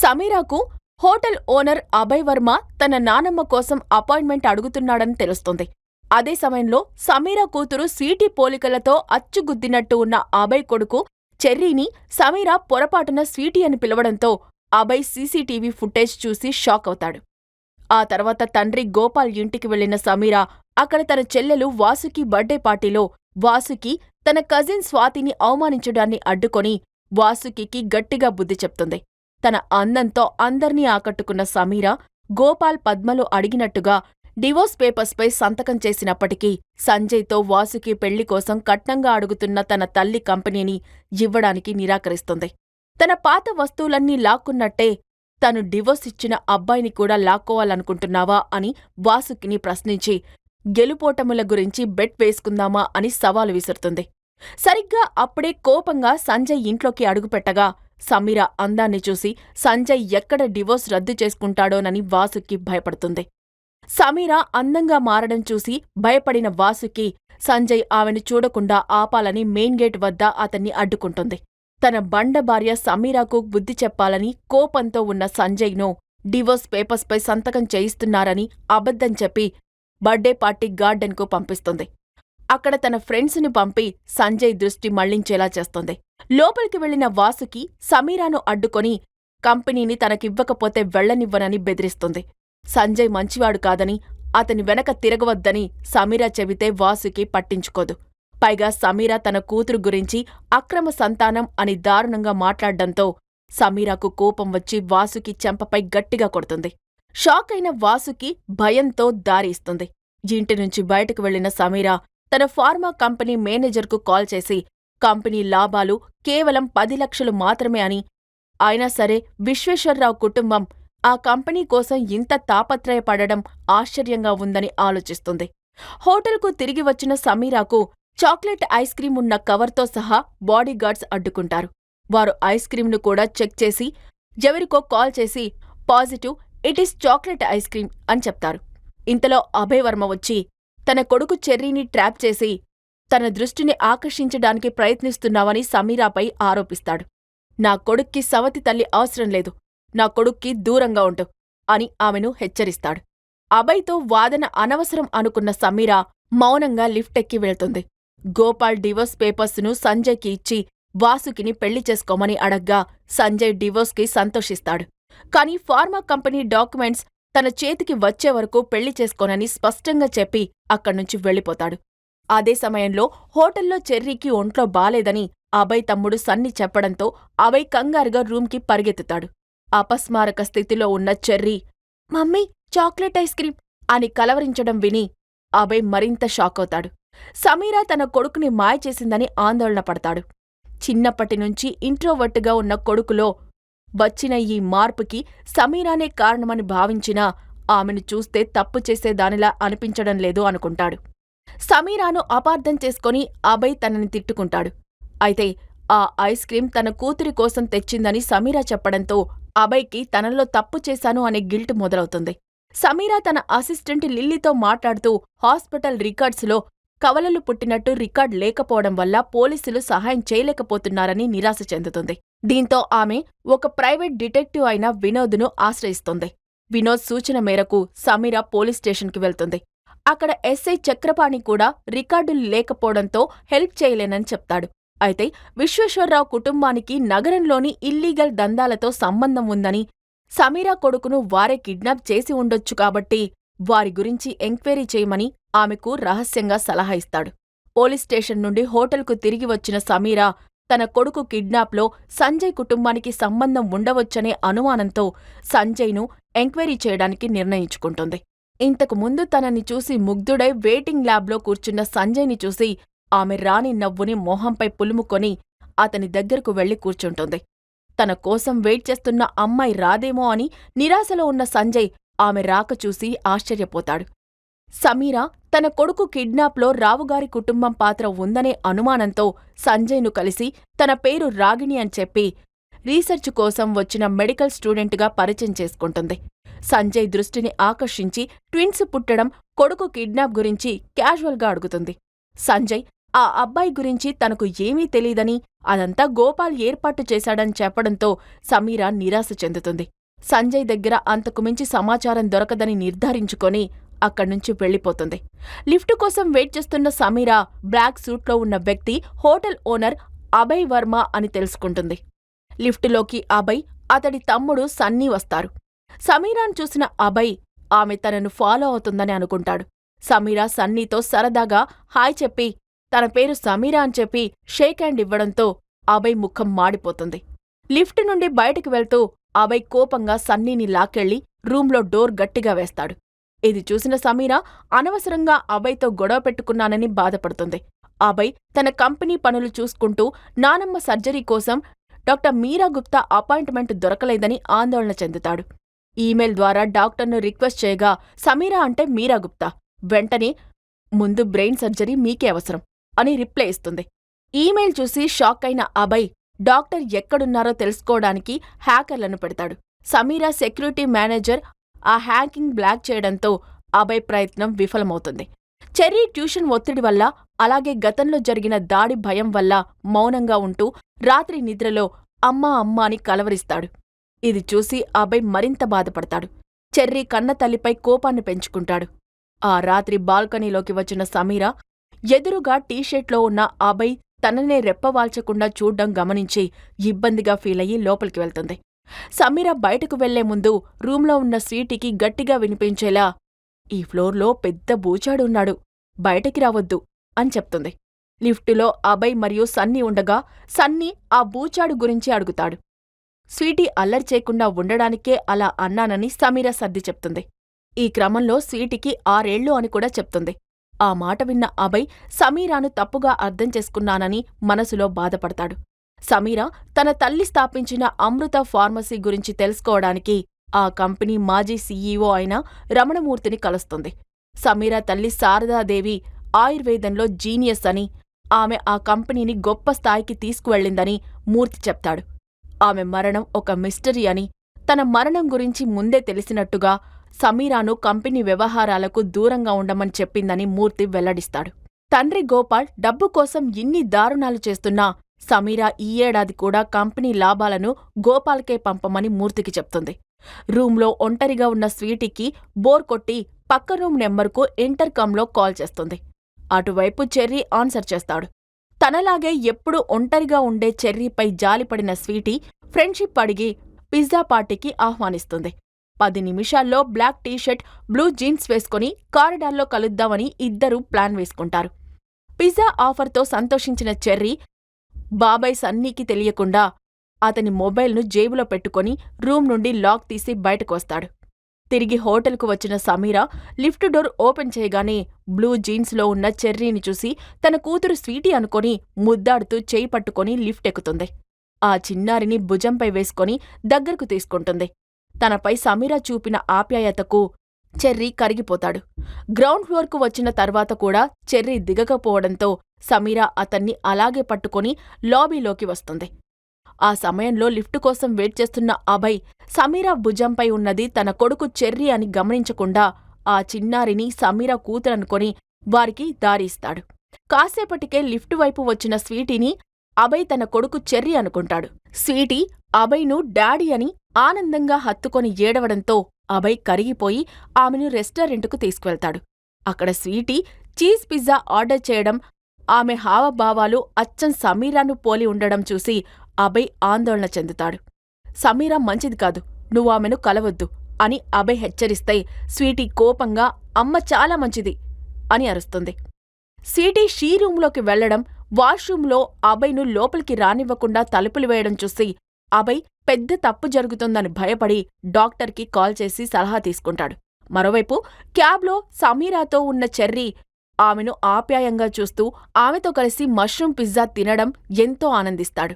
సమీరాకు హోటల్ ఓనర్ అభయ్ వర్మ తన నానమ్మ కోసం అపాయింట్మెంట్ అడుగుతున్నాడని తెలుస్తుంది. అదే సమయంలో సమీరా కూతురు స్వీటీ పోలికలతో అచ్చుగుద్దినట్టు ఉన్న అభయ్ కొడుకు చెర్రీని సమీరా పొరపాటున స్వీటీ అని పిలవడంతో అభయ్ సీసీటీవీ ఫుటేజ్ చూసి షాక్ అవుతాడు. ఆ తర్వాత తండ్రి గోపాల్ ఇంటికి వెళ్లిన సమీరా అక్కడ తన చెల్లెలు వాసుకి బర్త్డే పార్టీలో వాసుకి తన కజిన్ స్వాతిని అవమానించడాన్ని అడ్డుకొని వాసుకి గట్టిగా బుద్ధి చెప్తుంది. తన అందంతో అందర్నీ ఆకట్టుకున్న సమీరా గోపాల్ పద్మలు అడిగినట్టుగా డివోర్స్ పేపర్స్పై సంతకం చేసినప్పటికీ సంజయ్తో వాసుకి పెళ్లి కోసం కట్నంగా అడుగుతున్న తన తల్లి కంపెనీని ఇవ్వడానికి నిరాకరిస్తుంది. తన పాత వస్తువులన్నీ లాక్కున్నట్టే తను డివోర్స్ ఇచ్చిన అబ్బాయిని కూడా లాక్కోవాలనుకుంటున్నావా అని వాసుకిని ప్రశ్నించి గెలుపోటముల గురించి బెట్ వేసుకుందామా అని సవాలు విసురుతుంది. సరిగ్గా అప్పుడే కోపంగా సంజయ్ ఇంట్లోకి అడుగుపెట్టగా సమీర అందాన్ని చూసి సంజయ్ ఎక్కడ డివోర్స్ రద్దు చేసుకుంటాడోనని వాసుకి భయపడుతుంది. సమీర అందంగా మారడం చూసి భయపడిన వాసుకి సంజయ్ ఆమెను చూడకుండా ఆపాలని మెయిన్ గేట్ వద్ద అతన్ని అడ్డుకుంటుంది. తన బండ భార్య సమీరాకు బుద్ధి చెప్పాలని కోపంతో ఉన్న సంజయ్ను డివోర్స్ పేపర్స్పై సంతకం చేయిస్తున్నారని అబద్ధం చెప్పి బర్త్డే పార్టీ గార్డెన్కు పంపిస్తుంది. అక్కడ తన ఫ్రెండ్స్ని పంపి సంజయ్ దృష్టి మళ్లించేలా చేస్తుంది. లోపలికి వెళ్లిన వాసుకి సమీరాను అడ్డుకొని కంపెనీని తనకివ్వకపోతే వెళ్లనివ్వనని బెదిరిస్తుంది. సంజయ్ మంచివాడు కాదని అతని వెనక తిరగవద్దని సమీరా చెబితే వాసుకి పట్టించుకోదు. పైగా సమీరా తన కూతురు గురించి అక్రమ సంతానం అని దారుణంగా మాట్లాడ్డంతో సమీరాకు కోపం వచ్చి వాసుకి చెంపపై గట్టిగా కొడుతుంది. షాక్ అయిన వాసుకి భయంతో దారి ఇస్తుంది. ఇంటి నుంచి బయటకు వెళ్లిన సమీరా తన ఫార్మా కంపెనీ మేనేజర్కు కాల్ చేసి కంపెనీ లాభాలు కేవలం 10 లక్షలు మాత్రమే అని, అయినా సరే విశ్వేశ్వరరావు కుటుంబం ఆ కంపెనీ కోసం ఇంత తాపత్రయపడడం ఆశ్చర్యంగా ఉందని ఆలోచిస్తుంది. హోటల్కు తిరిగి వచ్చిన సమీరాకు చాక్లెట్ ఐస్ క్రీం ఉన్న కవర్తో సహా బాడీగార్డ్స్ అడ్డుకుంటారు. వారు ఐస్ క్రీంను కూడా చెక్ చేసి ఎవరికో కాల్ చేసి positive, it is chocolate ice cream అని చెప్తారు. ఇంతలో అభయ్ వర్మ వచ్చి తన కొడుకు చెర్రీని ట్రాప్ చేసి తన దృష్టిని ఆకర్షించడానికి ప్రయత్నిస్తున్నావని సమీరాపై ఆరోపిస్తాడు. నా కొడుక్కి సవతి తల్లి అవసరం లేదు, నా కొడుక్కి దూరంగా ఉండు అని ఆమెను హెచ్చరిస్తాడు. అభయ్తో వాదన అనవసరం అనుకున్న సమీరా మౌనంగా లిఫ్ట్ ఎక్కి వెళ్తుంది. గోపాల్ డివోర్స్ పేపర్స్ను సంజయ్కి ఇచ్చి వాసుకిని పెళ్లి చేసుకోమని అడగ్గా సంజయ్ డివోర్స్కి సంతోషిస్తాడు. కాని ఫార్మా కంపెనీ డాక్యుమెంట్స్ తన చేతికి వచ్చే వరకు పెళ్లి చేసుకోనని స్పష్టంగా చెప్పి అక్కడ్నుంచి వెళ్ళిపోతాడు. అదే సమయంలో హోటల్లో చెర్రీకి ఒంట్లో బాలేదని అభయ్ తమ్ముడు సన్ని చెప్పడంతో అభయ్ కంగారుగా రూమ్కి పరిగెత్తుతాడు. అపస్మారక స్థితిలో ఉన్న cherry mummy chocolate ice cream అని కలవరించడం విని అభయ్ మరింత షాకవుతాడు. సమీరా తన కొడుకుని మాయ చేసిందని ఆందోళన పడతాడు. చిన్నప్పటినుంచి ఇంట్రోవర్ట్గా ఉన్న కొడుకులో వచ్చిన ఈ మార్పుకి సమీరానే కారణమని భావించినా ఆమెను చూస్తే తప్పు చేసేదానిలా అనిపించడం లేదు అనుకుంటాడు. సమీరాను అపార్థం చేసుకుని అభయ్ తనని తిట్టుకుంటాడు. అయితే ఆ ఐస్ క్రీం తన కూతురి కోసం తెచ్చిందని సమీరా చెప్పడంతో అభయ్కి తనలో తప్పు చేశాను అనే గిల్ట్ మొదలవుతుంది. సమీరా తన అసిస్టెంట్ లిల్లీతో మాట్లాడుతూ హాస్పిటల్ రికార్డ్స్లో కవలలు పుట్టినట్టు రికార్డ్ లేకపోవడం వల్ల పోలీసులు సహాయం చేయలేకపోతున్నారని నిరాశ చెందుతుంది. దీంతో ఆమె ఒక ప్రైవేట్ డిటెక్టివ్ అయిన వినోద్ను ఆశ్రయిస్తుంది. వినోద్ సూచన మేరకు సమీరా పోలీస్ స్టేషన్కి వెళ్తుంది. అక్కడ ఎస్ఐ చక్రపాణి కూడా రికార్డులు లేకపోవడంతో హెల్ప్ చేయలేనని చెప్తాడు. అయితే విశ్వేశ్వరరావు కుటుంబానికి నగరంలోని ఇల్లీగల్ దందాలతో సంబంధం ఉందని, సమీరా కొడుకును వారే కిడ్నాప్ చేసి ఉండొచ్చు కాబట్టి వారి గురించి ఎంక్వైరీ చేయమని ఆమెకు రహస్యంగా సలహా ఇస్తాడు. పోలీస్ స్టేషన్ నుండి హోటల్కు తిరిగి వచ్చిన సమీరా తన కొడుకు కిడ్నాప్లో సంజయ్ కుటుంబానికి సంబంధం ఉండవచ్చనే అనుమానంతో సంజయ్ను ఎంక్వైరీ చేయడానికి నిర్ణయించుకుంటుంది. ఇంతకు ముందు తనని చూసి ముగ్ధుడై వెయిటింగ్ ల్యాబ్లో కూర్చున్న సంజయ్ని చూసి ఆమె రాణి నవ్వుని మొహంపై పులుముకొని అతని దగ్గరకు వెళ్లి కూర్చుంటుంది. తన కోసం వెయిట్ చేస్తున్న అమ్మాయి రాదేమో అని నిరాశలో ఉన్న సంజయ్ ఆమె రాక చూసి ఆశ్చర్యపోతాడు. సమీరా తన కొడుకు కిడ్నాప్లో రావుగారి కుటుంబం పాత్ర ఉందనే అనుమానంతో సంజయ్ను కలిసి తన పేరు రాగిణి అని చెప్పి రీసెర్చ్ కోసం వచ్చిన మెడికల్ స్టూడెంట్గా పరిచయం చేసుకుంటుంది. సంజయ్ దృష్టిని ఆకర్షించి ట్విన్స్ పుట్టడం, కొడుకు కిడ్నాప్ గురించి క్యాజువల్గా అడుగుతుంది. సంజయ్ ఆ అబ్బాయి గురించి తనకు ఏమీ తెలీదని, అదంతా గోపాల్ ఏర్పాటు చేశాడని చెప్పడంతో సమీరా నిరాశ చెందుతుంది. సంజయ్ దగ్గర అంతకుమించి సమాచారం దొరకదని నిర్ధారించుకొని అక్కడ్నుంచి వెళ్ళిపోతుంది. లిఫ్టు కోసం వెయిట్ చేస్తున్న సమీరా బ్లాక్ సూట్లో ఉన్న వ్యక్తి హోటల్ ఓనర్ అభయ్ వర్మ అని తెలుసుకుంటుంది. లిఫ్టులోకి అభయ్, అతడి తమ్ముడు సన్నీ వస్తారు. సమీరాను చూసిన అభయ్ ఆమె తనను ఫాలో అవుతుందని అనుకుంటాడు. సమీరా సన్నీతో సరదాగా హాయ్ చెప్పి తన పేరు సమీరా అని చెప్పి షేక్ హ్యాండ్ ఇవ్వడంతో అభయ్ ముఖం మాడిపోతుంది. లిఫ్ట్ నుండి బయటికి వెళ్తూ అభయ్ కోపంగా సన్నీని లాక్కెళ్లి రూంలో డోర్ గట్టిగా వేస్తాడు. ఇది చూసిన సమీరా అనవసరంగా అభయ్తో గొడవ పెట్టుకున్నానని బాధపడుతుంది. అభయ్ తన కంపెనీ పనులు చూసుకుంటూ నానమ్మ సర్జరీ కోసం డాక్టర్ మీరా గుప్తా అపాయింట్మెంట్ దొరకలేదని ఆందోళన చెందుతాడు. ఈమెయిల్ ద్వారా డాక్టర్ను రిక్వెస్ట్ చేయగా సమీరా అంటే మీరా గుప్తా వెంటనే ముందు బ్రెయిన్ సర్జరీ మీకే అవసరం అని రిప్లై ఇస్తుంది. ఈమెయిల్ చూసి షాక్ అయిన అభయ్ డాక్టర్ ఎక్కడున్నారో తెలుసుకోవడానికి హ్యాకర్లను పెడతాడు. సమీరా సెక్యూరిటీ మేనేజర్ ఆ హ్యాకింగ్ బ్లాక్ చేయడంతో అభయ్ ప్రయత్నం విఫలమవుతుంది. చెర్రీ ట్యూషన్ ఒత్తిడి వల్ల, అలాగే గతంలో జరిగిన దాడి భయం వల్ల మౌనంగా ఉంటూ రాత్రి నిద్రలో అమ్మా అమ్మా అని కలవరిస్తాడు. ఇది చూసి అభయ్ మరింత బాధపడతాడు. చెర్రీ కన్నతల్లిపై కోపాన్ని పెంచుకుంటాడు. ఆ రాత్రి బాల్కనీలోకి వచ్చిన సమీరా ఎదురుగా టీషర్ట్లో ఉన్న అభయ్ తననే రెప్పవాల్చకుండా చూడ్డం గమనించి ఇబ్బందిగా ఫీలయ్యి లోపలికి వెళ్తుంది. సమీరా బయటకు వెళ్లే ముందు రూంలో ఉన్న స్వీటీకి గట్టిగా వినిపించేలా ఈ ఫ్లోర్లో పెద్ద బూచాడున్నాడు, బయటికి రావద్దు అని చెప్తుంది. లిఫ్టులో అభయ్ మరియు సన్నీ ఉండగా సన్నీ ఆ బూచాడు గురించి అడుగుతాడు. స్వీటీ అల్లరి చేయకుండా ఉండడానికే అలా అన్నానని సమీరా సర్ది చెప్తుంది. ఈ క్రమంలో స్వీటీకి 6 ఏళ్లు అని కూడా చెప్తుంది. ఆ మాట విన్న అభయ్ సమీరాను తప్పుగా అర్థం చేసుకున్నానని మనసులో బాధపడతాడు. సమీరా తన తల్లి స్థాపించిన అమృత ఫార్మసీ గురించి తెలుసుకోవడానికి ఆ కంపెనీ మాజీ సీఈఓ అయిన రమణమూర్తిని కలుస్తుంది. సమీరా తల్లి శారదాదేవి ఆయుర్వేదంలో జీనియస్ అని, ఆమె ఆ కంపెనీని గొప్ప స్థాయికి తీసుకువెళ్ళిందని మూర్తి చెప్తాడు. ఆమె మరణం ఒక మిస్టరీ అని, తన మరణం గురించి ముందే తెలిసినట్టుగా సమీరాను కంపెనీ వ్యవహారాలకు దూరంగా ఉండమని చెప్పిందని మూర్తి వెల్లడిస్తాడు. తండ్రి గోపాల్ డబ్బు కోసం ఇన్ని దారుణాలు చేస్తున్నా సమీరా ఈ ఏడాది కూడా కంపెనీ లాభాలను గోపాల్కే పంపమని మూర్తికి చెప్తుంది. రూంలో ఒంటరిగా ఉన్న స్వీటీకి బోర్ కొట్టి పక్క రూమ్ నెంబర్కు ఇంటర్కామ్లో కాల్ చేస్తుంది. అటువైపు చెర్రీ ఆన్సర్ చేస్తాడు. తనలాగే ఎప్పుడూ ఒంటరిగా ఉండే చెర్రీపై జాలిపడిన స్వీటీ ఫ్రెండ్షిప్ అడిగి పిజ్జా పార్టీకి ఆహ్వానిస్తుంది. 10 నిమిషాల్లో బ్లాక్ టీషర్ట్, బ్లూ జీన్స్ వేసుకుని కారిడార్లో కలుద్దామని ఇద్దరూ ప్లాన్ వేసుకుంటారు. పిజ్జా ఆఫర్తో సంతోషించిన చెర్రీ బాబాయ్ సన్నీకి తెలియకుండా అతని మొబైల్ను జేబులో పెట్టుకుని రూమ్ నుండి లాక్ తీసి బయటకు వస్తాడు. తిరిగి హోటల్కు వచ్చిన సమీరా లిఫ్ట్ డోర్ ఓపెన్ చేయగానే బ్లూ జీన్స్లో ఉన్న చెర్రీని చూసి తన కూతురు స్వీటీ అనుకొని ముద్దాడుతూ చేయి పట్టుకొని లిఫ్ట్ ఎక్కుతుంది. ఆ చిన్నారిని భుజంపై వేసుకొని దగ్గరకు తీసుకుంటుంది. తనపై సమీరా చూపిన ఆప్యాయతకు చెర్రీ కరిగిపోతాడు. గ్రౌండ్ ఫ్లోర్కు వచ్చిన తర్వాత కూడా చెర్రీ దిగకపోవడంతో సమీరా అతన్ని అలాగే పట్టుకొని లాబీలోకి వస్తుంది. ఆ సమయంలో లిఫ్ట్ కోసం వెయిట్ చేస్తున్న అభయ్ సమీరా భుజంపై ఉన్నది తన కొడుకు చెర్రీ అని గమనించకుండా ఆ చిన్నారిని సమీరా కూతురనుకొని వారికి దారి ఇస్తాడు. కాసేపటికే లిఫ్ట్ వైపు వచ్చిన స్వీటీని అభయ్ తన కొడుకు చెర్రీ అనుకుంటాడు. స్వీటీ అభయ్ను డాడీ అని ఆనందంగా హత్తుకొని ఏడవడంతో అభయ్ కరిగిపోయి ఆమెను రెస్టారెంటుకు తీసుకువెళ్తాడు. అక్కడ స్వీటీ చీజ్ పిజ్జా ఆర్డర్ చేయడం, ఆమె హావభావాలు అచ్చం సమీరాను పోలి ఉండడం చూసి అభయ్ ఆందోళన చెందుతాడు. సమీరా మంచిది కాదు, నువ్వు ఆమెను కలవద్దు అని అభయ్ హెచ్చరిస్తే స్వీటీ కోపంగా అమ్మ చాలా మంచిది అని అరుస్తుంది. స్వీటీ షీ రూంలోకి వెళ్లడం, వాష్రూంలో అభయ్ను లోపలికి రానివ్వకుండా తలుపులు వేయడం చూసి అభయ్ పెద్ద తప్పు జరుగుతుందని భయపడి డాక్టర్కి కాల్ చేసి సలహా తీసుకుంటాడు. మరోవైపు క్యాబ్లో సమీరాతో ఉన్న చెర్రీ ఆమెను ఆప్యాయంగా చూస్తూ ఆమెతో కలిసి మష్రూమ్ పిజ్జా తినడం ఎంతో ఆనందిస్తాడు.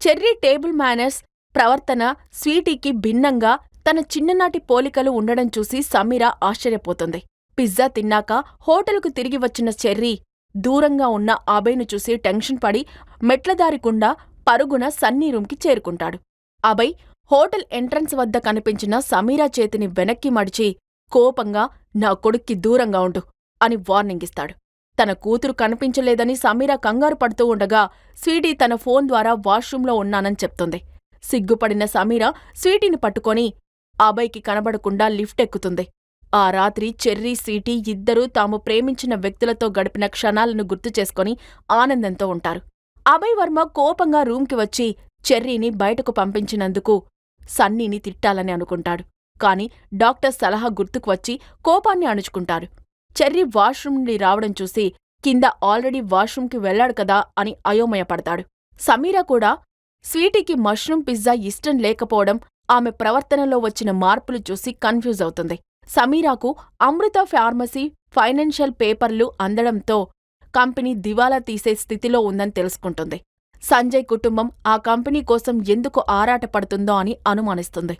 చెర్రీ టేబుల్ మేనర్స్, ప్రవర్తన స్వీటీకి భిన్నంగా తన చిన్ననాటి పోలికలు ఉండడం చూసి సమీరా ఆశ్చర్యపోతుంది. పిజ్జా తిన్నాక హోటల్కు తిరిగి వచ్చిన చెర్రీ దూరంగా ఉన్న అభయ్ను చూసి టెన్షన్ పడి మెట్లదారి గుండా పరుగున సన్నీ రూంకి చేరుకుంటాడు. అభయ్ హోటల్ ఎంట్రన్స్ వద్ద కనిపించిన సమీరా చేతిని వెనక్కి మడిచి కోపంగా నా కొడుక్కి దూరంగా ఉండు అని వార్నింగ్ ఇస్తాడు. తన కూతురు కనిపించలేదని సమీరా కంగారు పడుతూ ఉండగా స్వీటీ తన ఫోన్ ద్వారా వాష్రూంలో ఉన్నానని చెప్తుంది. సిగ్గుపడిన సమీరా స్వీటీని పట్టుకొని అభయ్కి కనబడకుండా లిఫ్ట్ ఎక్కుతుంది. ఆ రాత్రి చెర్రీ, స్వీటీ ఇద్దరూ తాము ప్రేమించిన వ్యక్తులతో గడిపిన క్షణాలను గుర్తు చేసుకుని ఆనందంతో ఉంటారు. అభయ్ వర్మ కోపంగా రూంకి వచ్చి చెర్రీని బయటకు పంపించినందుకు సన్నీని తిట్టాలని అనుకుంటాడు. కాని డాక్టర్ సలహా గుర్తుకు వచ్చి కోపాన్ని అణుచుకుంటారు. చెర్రీ వాష్రూమ్ నుండి రావడం చూసి కింద ఆల్రెడీ వాష్రూంకి వెళ్లాడు కదా అని అయోమయపడతాడు. సమీరా కూడా స్వీటీకి మష్రూమ్ పిజ్జా ఇష్టం లేకపోవడం, ఆమె ప్రవర్తనలో వచ్చిన మార్పులు చూసి కన్ఫ్యూజ్ అవుతుంది. సమీరాకు అమృత ఫార్మసీ ఫైనాన్షియల్ పేపర్లు అందడంతో కంపెనీ దివాలా తీసే స్థితిలో ఉందని తెలుసుకుంటుంది. సంజయ్ కుటుంబం ఆ కంపెనీ కోసం ఎందుకు ఆరాటపడుతుందో అని అనుమానిస్తుంది.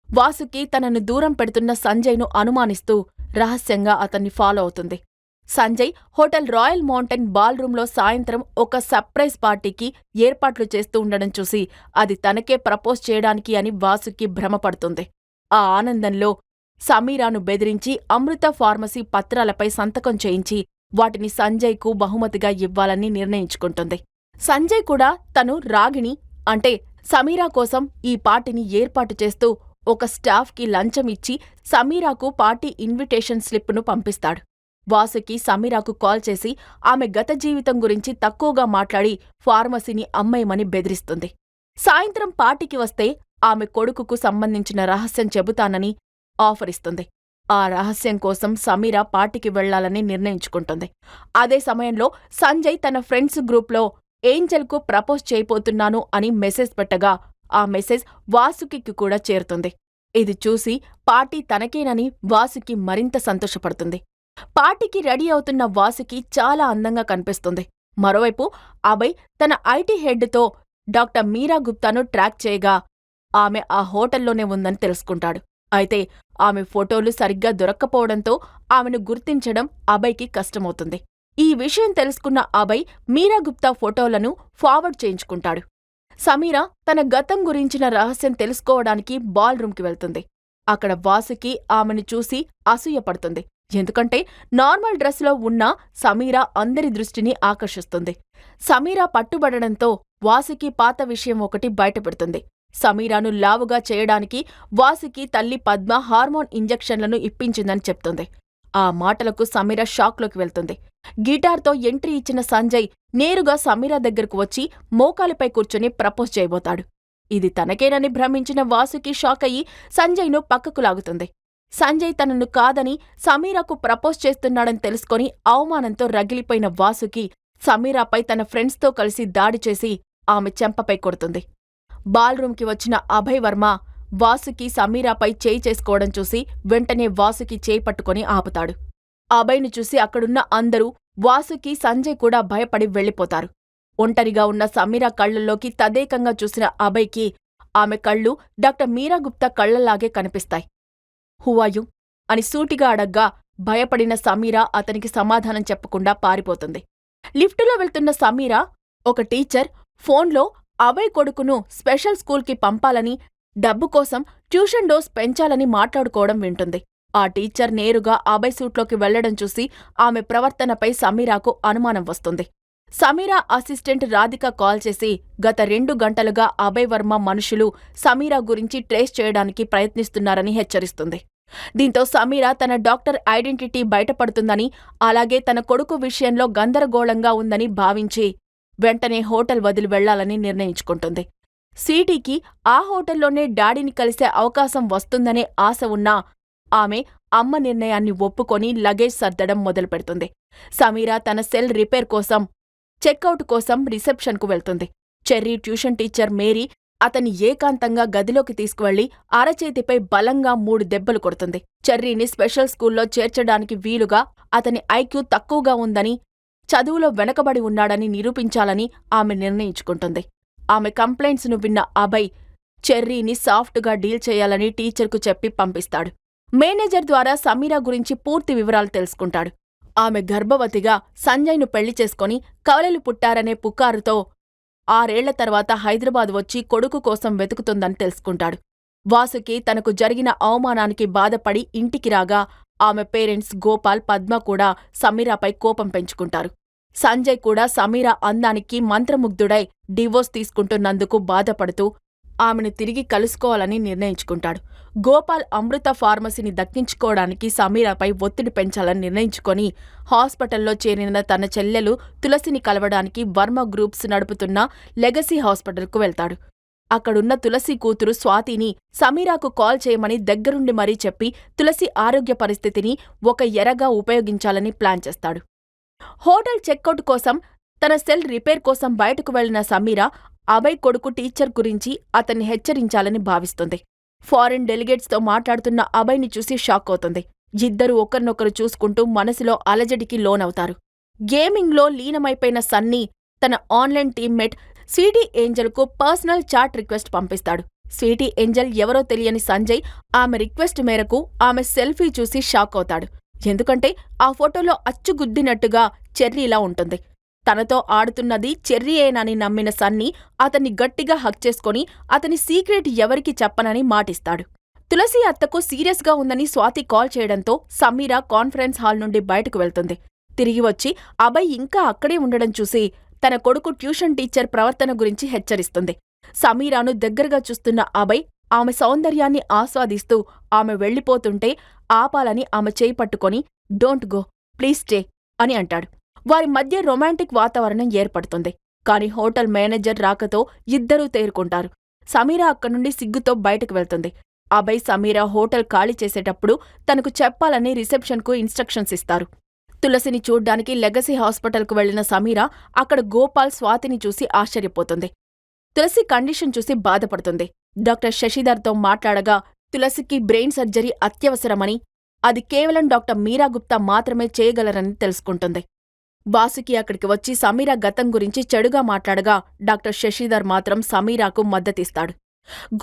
వాసుకి తనను దూరం పెడుతున్న సంజయ్ను అనుమానిస్తూ రహస్యంగా అతన్ని ఫాలో అవుతుంది. సంజయ్ హోటల్ రాయల్ మౌంటైన్ బాల్రూంలో సాయంత్రం ఒక సర్ప్రైజ్ పార్టీకి ఏర్పాట్లు చేస్తూ ఉండడం చూసి అది తనకే ప్రపోజ్ చేయడానికి అని వాసుకి భ్రమపడుతుంది. ఆ ఆనందంలో సమీరాను బెదిరించి అమృత ఫార్మసీ పత్రాలపై సంతకం చేయించి వాటిని సంజయ్కు బహుమతిగా ఇవ్వాలని నిర్ణయించుకుంటుంది. సంజయ్ కూడా తను రాగిణి అంటే సమీరా కోసం ఈ పార్టీని ఏర్పాటు చేస్తూ ఒక స్టాఫ్కి లంచం ఇచ్చి సమీరాకు పార్టీ ఇన్విటేషన్ స్లిప్ను పంపిస్తాడు. వాసుకి సమీరాకు కాల్ చేసి ఆమె గత జీవితం గురించి తక్కువగా మాట్లాడి ఫార్మసీని అమ్మేయమని బెదిరిస్తుంది. సాయంత్రం పార్టీకి వస్తే ఆమె కొడుకుకు సంబంధించిన రహస్యం చెబుతానని ఆఫర్ ఇస్తుంది. ఆ రహస్యం కోసం సమీరా పార్టీకి వెళ్లాలని నిర్ణయించుకుంటుంది. అదే సమయంలో సంజయ్ తన ఫ్రెండ్స్ గ్రూప్లో ఏంజెల్కు ప్రపోజ్ చేయబోతున్నాను అని మెసేజ్ పెట్టగా ఆ మెసేజ్ వాసుకి కూడా చేరుతుంది. ఇది చూసి పార్టీ తనకేనని వాసుకి మరింత సంతోషపడుతుంది. పార్టీకి రెడీ అవుతున్న వాసుకి చాలా అందంగా కనిపిస్తుంది. మరోవైపు అభయ్ తన ఐటీ హెడ్తో డాక్టర్ మీరా గుప్తాను ట్రాక్ చేయగా ఆమె ఆ హోటల్లోనే ఉందని తెలుసుకుంటాడు. అయితే ఆమె ఫోటోలు సరిగ్గా దొరక్కపోవడంతో ఆమెను గుర్తించడం అభయ్కి కష్టమవుతుంది. ఈ విషయం తెలుసుకున్న అభయ్ మీరా గుప్తా ఫోటోలను ఫార్వర్డ్ చేయించుకుంటాడు. సమీరా తన గతం గురించిన రహస్యం తెలుసుకోవడానికి బాల్రూంకి వెళ్తుంది. అక్కడ వాసుకి ఆమెను చూసి అసూయపడుతుంది. ఎందుకంటే నార్మల్ డ్రెస్లో ఉన్న సమీరా అందరి దృష్టిని ఆకర్షిస్తుంది. సమీరా పట్టుబడడంతో వాసుకి పాత విషయం ఒకటి బయటపెడుతుంది. సమీరాను లావుగా చేయడానికి వాసుకి తల్లి పద్మ హార్మోన్ ఇంజెక్షన్లను ఇప్పించిందని చెప్తుంది. ఆ మాటలకు సమీరా షాక్లోకి వెళ్తుంది. గిటార్తో ఎంట్రీ ఇచ్చిన సంజయ్ నేరుగా సమీరా దగ్గరకు వచ్చి మోకాలిపై కూర్చొని ప్రపోజ్ చేయబోతాడు. ఇది తనకేనని భ్రమించిన వాసుకి షాక్ అయ్యి సంజయ్ను పక్కకు లాగుతుంది. సంజయ్ తనను కాదని సమీరాకు ప్రపోజ్ చేస్తున్నాడని తెలుసుకొని అవమానంతో రగిలిపోయిన వాసుకి సమీరాపై తన ఫ్రెండ్స్తో కలిసి దాడి చేసి ఆమె చెంపపై కొడుతుంది. బాల్రూంకి వచ్చిన అభయ్ వర్మ వాసుకి సమీరాపై చేయి చేసుకోవడం చూసి వెంటనే వాసుకి చేయి పట్టుకొని ఆపుతాడు. అభయ్ను చూసి అక్కడున్న అందరూ వాసుకి సంజయ్ కూడా భయపడి వెళ్ళిపోతారు. ఒంటరిగా ఉన్న సమీరా కళ్లల్లోకి తదేకంగా చూసిన అభయ్కి ఆమె కళ్ళు డాక్టర్ మీరా గుప్తా కళ్లలాగే కనిపిస్తాయి. హువాయు అని సూటిగా అడగ్గా భయపడిన సమీరా అతనికి సమాధానం చెప్పకుండా పారిపోతుంది. లిఫ్టులో వెళ్తున్న సమీరా ఒక టీచర్ ఫోన్లో అభయ్ కొడుకును స్పెషల్ స్కూల్కి పంపాలని, డబ్బు కోసం ట్యూషన్ డోస్ పెంచాలని మాట్లాడుకోవడం వింటుంది. ఆ టీచర్ నేరుగా అభయ్ సూట్లోకి వెళ్లడం చూసి ఆమె ప్రవర్తనపై సమీరాకు అనుమానం వస్తుంది. సమీరా అసిస్టెంట్ రాధిక కాల్ చేసి గత 2 గంటలుగా అభయ్ వర్మ మనుషులు సమీరా గురించి ట్రేస్ చేయడానికి ప్రయత్నిస్తున్నారని హెచ్చరిస్తుంది. దీంతో సమీరా తన డాక్టర్ ఐడెంటిటీ బయటపడుతుందని, అలాగే తన కొడుకు విషయంలో గందరగోళంగా ఉందని భావించి వెంటనే హోటల్ వదిలి వెళ్లాలని నిర్ణయించుకుంటుంది. స్వీటీకి ఆ హోటల్లోనే డాడీని కలిసే అవకాశం వస్తుందనే ఆశ ఉన్నా ఆమె అమ్మ నిర్ణయాన్ని ఒప్పుకొని లగేజ్ సర్దడం మొదలుపెడుతుంది. సమీరా తన సెల్ రిపేర్ కోసం చెక్అవుట్ కోసం రిసెప్షన్కు వెళ్తుంది. చెర్రీ ట్యూషన్ టీచర్ మేరీ అతన్ని ఏకాంతంగా గదిలోకి తీసుకువెళ్లి అరచేతిపై బలంగా 3 దెబ్బలు కొడుతుంది. చెర్రీని స్పెషల్ స్కూల్లో చేర్చడానికి వీలుగా అతని ఐక్యూ తక్కువగా ఉందని, చదువులో వెనకబడి ఉన్నాడని నిరూపించాలని ఆమె నిర్ణయించుకుంటుంది. ఆమె కంప్లైంట్స్ను విన్న అభయ్ చెర్రీని సాఫ్ట్గా డీల్ చేయాలని టీచర్కు చెప్పి పంపిస్తాడు. మేనేజర్ ద్వారా సమీరా గురించి పూర్తి వివరాలు తెలుసుకుంటాడు. ఆమె గర్భవతిగా సంజయ్ను పెళ్లి చేసుకుని కవలలు పుట్టారనే పుకారుతో 6 ఏళ్ల తర్వాత హైదరాబాద్ వచ్చి కొడుకు కోసం వెతుకుతుందని తెలుసుకుంటాడు. వాసుకి తనకు జరిగిన అవమానానికి బాధపడి ఇంటికి రాగా ఆమె పేరెంట్స్ గోపాల్, పద్మ కూడా సమీరాపై కోపం పెంచుకుంటారు. సంజయ్ కూడా సమీరా అందానికి మంత్రముగ్ధుడై డివోర్స్ తీసుకుంటున్నందుకు బాధపడుతూ ఆమెను తిరిగి కలుసుకోవాలని నిర్ణయించుకుంటాడు. గోపాల్ అమృత ఫార్మసీని దక్కించుకోవడానికి సమీరాపై ఒత్తిడి పెంచాలని నిర్ణయించుకొని హాస్పిటల్లో చేరిన తన చెల్లెలు తులసిని కలవడానికి వర్మ గ్రూప్స్ నడుపుతున్న లెగసీ హాస్పిటల్కు వెళ్తాడు. అక్కడున్న తులసి కూతురు స్వాతిని సమీరాకు కాల్ చేయమని దగ్గరుండి మరీ చెప్పి తులసి ఆరోగ్య పరిస్థితిని ఒక ఎరగా ఉపయోగించాలని ప్లాన్ చేస్తాడు. హోటల్ చెక్అవుట్ కోసం తన సెల్ రిపేర్ కోసం బయటకు వెళ్లిన సమీరా అభయ్ కొడుకు టీచర్ గురించి అతన్ని హెచ్చరించాలని భావిస్తుంది. ఫారిన్ డెలిగేట్స్తో మాట్లాడుతున్న అభయ్ని చూసి షాక్ అవుతుంది. ఇద్దరూ ఒకరినొకరు చూసుకుంటూ మనసులో అలజడికి లోనవుతారు. గేమింగ్లో లీనమైపోయిన సన్నీ తన ఆన్లైన్ టీమ్మేట్ స్వీటీ ఏంజల్కు పర్సనల్ చాట్ రిక్వెస్ట్ పంపిస్తాడు. స్వీటీ ఏంజల్ ఎవరో తెలియని సంజయ్ ఆమె రిక్వెస్ట్ మేరకు ఆమె సెల్ఫీ చూసి షాక్ అవుతాడు. ఎందుకంటే ఆ ఫోటోలో అచ్చుగుద్దినట్టుగా చెర్రీలా ఉంటుంది. తనతో ఆడుతున్నది చెర్రీయేనని నమ్మిన సన్నీ అతన్ని గట్టిగా హక్ చేసుకుని అతని సీక్రెట్ ఎవరికీ చెప్పనని మాటిస్తాడు. తులసి అత్తకు సీరియస్గా ఉందని స్వాతి కాల్ చేయడంతో సమీరా కాన్ఫరెన్స్ హాల్ నుండి బయటకు వెళ్తుంది. తిరిగి వచ్చి అభయ్ ఇంకా అక్కడే ఉండడం చూసి తన కొడుకు ట్యూషన్ టీచర్ ప్రవర్తన గురించి హెచ్చరిస్తుంది. సమీరాను దగ్గరగా చూస్తున్న అభయ్ ఆమె సౌందర్యాన్ని ఆస్వాదిస్తూ ఆమె వెళ్లిపోతుంటే ఆపాలని ఆమె చేయి పట్టుకొని డోంట్ గో, ప్లీజ్ స్టే అని అంటాడు. వారి మధ్య రొమాంటిక్ వాతావరణం ఏర్పడుతుంది. కాని హోటల్ మేనేజర్ రాకతో ఇద్దరూ తేరుకుంటారు. సమీరా అక్కడి నుండి సిగ్గుతో బయటకు వెళ్తుంది. అభయ్ సమీరా హోటల్ ఖాళీ చేసేటప్పుడు తనకు చెప్పాలని రిసెప్షన్కు ఇన్స్ట్రక్షన్స్ ఇస్తారు. తులసిని చూడ్డానికి లెగసీ హాస్పిటల్కు వెళ్లిన సమీరా అక్కడ గోపాల్, స్వాతిని చూసి ఆశ్చర్యపోతుంది. తులసి కండిషన్ చూసి బాధపడుతుంది. డాక్టర్ శశిధర్తో మాట్లాడగా తులసికి బ్రెయిన్ సర్జరీ అత్యవసరమని, అది కేవలం డాక్టర్ మీరా గుప్తా మాత్రమే చేయగలరని తెలుసుకుంటుంది. వాసుకి అక్కడికి వచ్చి సమీరా గతం గురించి చెడుగా మాట్లాడగా డాక్టర్ శశిధర్ మాత్రం సమీరాకు మద్దతిస్తాడు.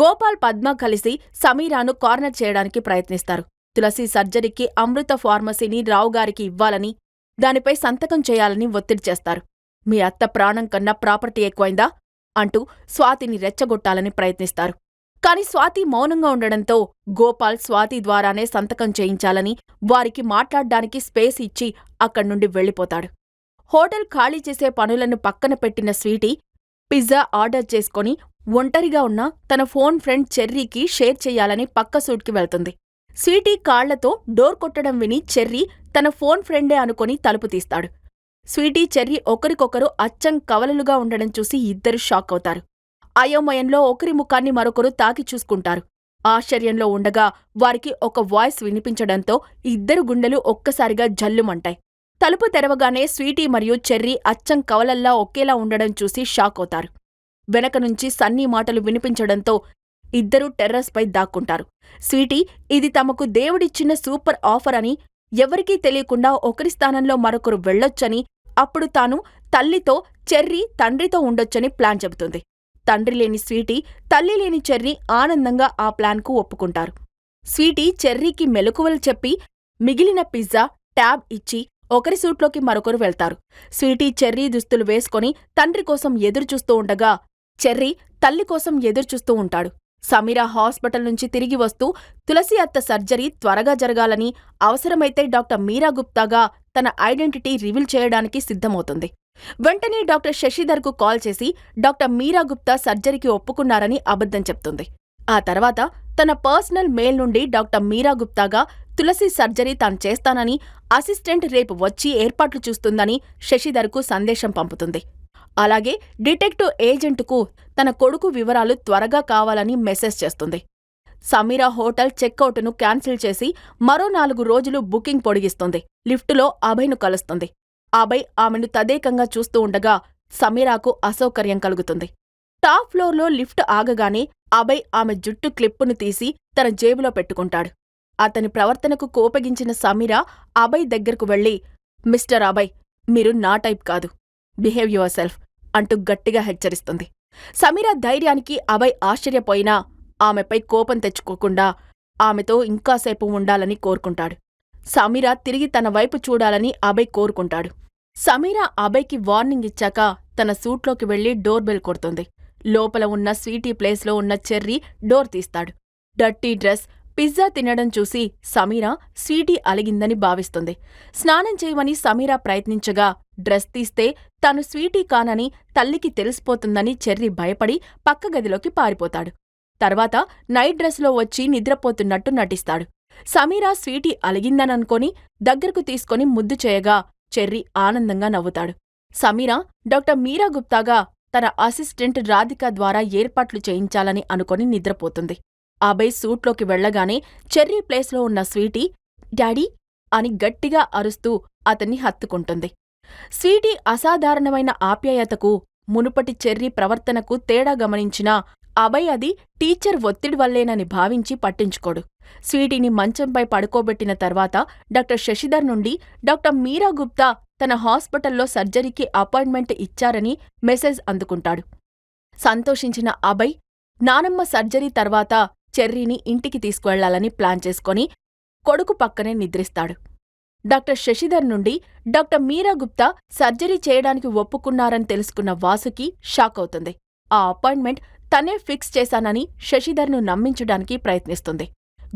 గోపాల్, పద్మ కలిసి సమీరాను కార్నర్ చేయడానికి ప్రయత్నిస్తారు. తులసి సర్జరీకి అమృత ఫార్మసీని రావుగారికి ఇవ్వాలని, దానిపై సంతకం చేయాలని ఒత్తిడి చేస్తారు. మీ అత్త ప్రాణం కన్నా ప్రాపర్టీ ఎక్కువైందా అంటూ స్వాతిని రెచ్చగొట్టాలని ప్రయత్నిస్తారు. కాని స్వాతి మౌనంగా ఉండడంతో గోపాల్ స్వాతి ద్వారానే సంతకం చేయించాలని వారికి మాట్లాడ్డానికి స్పేస్ ఇచ్చి అక్కడ్నుండి వెళ్ళిపోతాడు. హోటల్ ఖాళీ చేసే పనులను పక్కన పెట్టిన స్వీటీ పిజ్జా ఆర్డర్ చేసుకుని ఒంటరిగా ఉన్న తన ఫోన్ ఫ్రెండ్ చెర్రీకి షేర్ చెయ్యాలని పక్క సూట్కి వెళ్తుంది. స్వీటీ కాళ్లతో డోర్ కొట్టడం విని చెర్రీ తన ఫోన్ ఫ్రెండే అనుకుని తలుపు తీస్తాడు. స్వీటీ, చెర్రీ ఒకరికొకరు అచ్చం కవలలుగా ఉండడం చూసి ఇద్దరు షాక్ అవుతారు. అయోమయంలో ఒకరి ముఖాన్ని మరొకరు తాకి చూసుకుంటారు. ఆశ్చర్యంలో ఉండగా వారికి ఒక వాయిస్ వినిపించడంతో ఇద్దరు గుండెలు ఒక్కసారిగా జల్లుమంటాయి. తలుపు తెరవగానే స్వీటీ మరియు చెర్రీ అచ్చం కవలల్లా ఒకేలా ఉండడం చూసి షాక్ అవుతారు. వెనక నుంచి సన్నీ మాటలు వినిపించడంతో ఇద్దరూ టెర్రస్పై దాక్కుంటారు. స్వీటీ ఇది తమకు దేవుడిచ్చిన సూపర్ ఆఫర్ అని, ఎవరికీ తెలియకుండా ఒకరి స్థానంలో మరొకరు వెళ్ళొచ్చని, అప్పుడు తాను తల్లితో, చెర్రీ తండ్రితో ఉండొచ్చని ప్లాన్ చెబుతుంది. తండ్రి లేని స్వీటీ, తల్లి లేని చెర్రీ ఆనందంగా ఆ ప్లాన్కు ఒప్పుకుంటారు. స్వీటీ చెర్రీకి మెలకువలు చెప్పి మిగిలిన పిజ్జా, ట్యాబ్ ఇచ్చి ఒకరి సూట్లోకి మరొకరు వెళ్తారు. స్వీటీ చెర్రీ దుస్తులు వేసుకొని తండ్రి కోసం ఎదురుచూస్తూ ఉండగా చెర్రీ తల్లి కోసం ఎదురుచూస్తూ ఉంటాడు. సమీరా హాస్పిటల్ నుంచి తిరిగి వస్తూ తులసి అత్త సర్జరీ త్వరగా జరగాలని, అవసరమైతే డాక్టర్ మీరా గుప్తాగా తన ఐడెంటిటీ రివీల్ చేయడానికి సిద్ధమవుతుంది. వెంటనే డాక్టర్ శశిధర్కు కాల్ చేసి డాక్టర్ మీరా గుప్తా సర్జరీకి ఒప్పుకున్నారని అబద్ధం చెప్తుంది. ఆ తర్వాత తన పర్సనల్ మెయిల్ నుండి డాక్టర్ మీరా గుప్తాగా తులసి సర్జరీ తాను చేస్తానని, అసిస్టెంట్ రేపు వచ్చి ఏర్పాట్లు చూస్తుందని శశిధర్కు సందేశం పంపుతుంది. అలాగే డిటెక్టివ్ ఏజెంటుకు తన కొడుకు వివరాలు త్వరగా కావాలని మెసేజ్ చేస్తుంది. సమీరా హోటల్ చెక్అవుట్ను క్యాన్సిల్ చేసి మరో 4 రోజులు బుకింగ్ పొడిగిస్తుంది. లిఫ్టులో అభయ్ను కలుస్తుంది. అభయ్ ఆమెను తదేకంగా చూస్తూ ఉండగా సమీరాకు అసౌకర్యం కలుగుతుంది. టాప్ ఫ్లోర్లో లిఫ్ట్ ఆగగానే అభయ్ ఆమె జుట్టు క్లిప్పును తీసి తన జేబులో పెట్టుకుంటాడు. అతని ప్రవర్తనకు కోపగించిన సమీరా అభయ్ దగ్గరకు వెళ్లి, మిస్టర్ అభయ్, మీరు నా టైప్ కాదు, బిహేవ్ యువర్ సెల్ఫ్ అంటూ గట్టిగా హెచ్చరిస్తుంది. సమీరా ధైర్యానికి అభయ్ ఆశ్చర్యపోయినా ఆమెపై కోపం తెచ్చుకోకుండా ఆమెతో ఇంకాసేపు ఉండాలని కోరుకుంటాడు. సమీరా తిరిగి తన వైపు చూడాలని అభయ్ కోరుకుంటాడు. సమీరా అభయ్కి వార్నింగ్ ఇచ్చాక తన సూట్లోకి వెళ్లి డోర్ బెల్ కొడుతుంది. లోపల ఉన్న స్వీటీ ప్లేస్లో ఉన్న చెర్రీ డోర్ తీస్తాడు. డర్టీ డ్రెస్, పిజ్జా తినడం చూసి సమీరా స్వీటీ అలిగిందని భావిస్తుంది. స్నానం చేయమని సమీరా ప్రయత్నించగా డ్రెస్ తీస్తే తాను స్వీటీ కానని తల్లికి తెలిసిపోతుందని చెర్రీ భయపడి పక్క గదిలోకి పారిపోతాడు. తర్వాత నైట్ డ్రెస్లో వచ్చి నిద్రపోతున్నట్టు నటిస్తాడు. సమీరా స్వీటీ అలిగిందననుకొని దగ్గరకు తీసుకొని ముద్దు చేయగా చెర్రీ ఆనందంగా నవ్వుతాడు. సమీరా డాక్టర్ మీరా గుప్తాగా తన అసిస్టెంట్ రాధిక ద్వారా ఏర్పాట్లు చేయించాలని అనుకొని నిద్రపోతుంది. అభయ్ సూట్లోకి వెళ్లగానే చెర్రీ ప్లేస్లో ఉన్న స్వీటీ డాడీ అని గట్టిగా అరుస్తూ అతన్ని హత్తుకుంటుంది. స్వీటీ అసాధారణమైన ఆప్యాయతకు, మునుపటి చెర్రీ ప్రవర్తనకు తేడా గమనించినా అభయ్ అది టీచర్ ఒత్తిడి వల్లేనని భావించి పట్టించుకోడు. స్వీటీని మంచంపై పడుకోబెట్టిన తర్వాత డాక్టర్ శశిధర్ నుండి డాక్టర్ మీరా గుప్తా తన హాస్పిటల్లో సర్జరీకి అపాయింట్మెంట్ ఇచ్చారని మెసేజ్ అందుకుంటాడు. సంతోషించిన అభయ్ నానమ్మ సర్జరీ తర్వాత చెర్రీని ఇంటికి తీసుకువెళ్లాలని ప్లాన్ చేసుకొని కొడుకు పక్కనే నిద్రిస్తాడు. డాక్టర్ శశిధర్ నుండి డాక్టర్ మీరా గుప్తా సర్జరీ చేయడానికి ఒప్పుకున్నారని తెలుసుకున్న వాసుకి షాక్ అవుతుంది. ఆ అపాయింట్మెంట్ తనే ఫిక్స్ చేశానని శశిధర్ను నమ్మించడానికి ప్రయత్నిస్తుంది.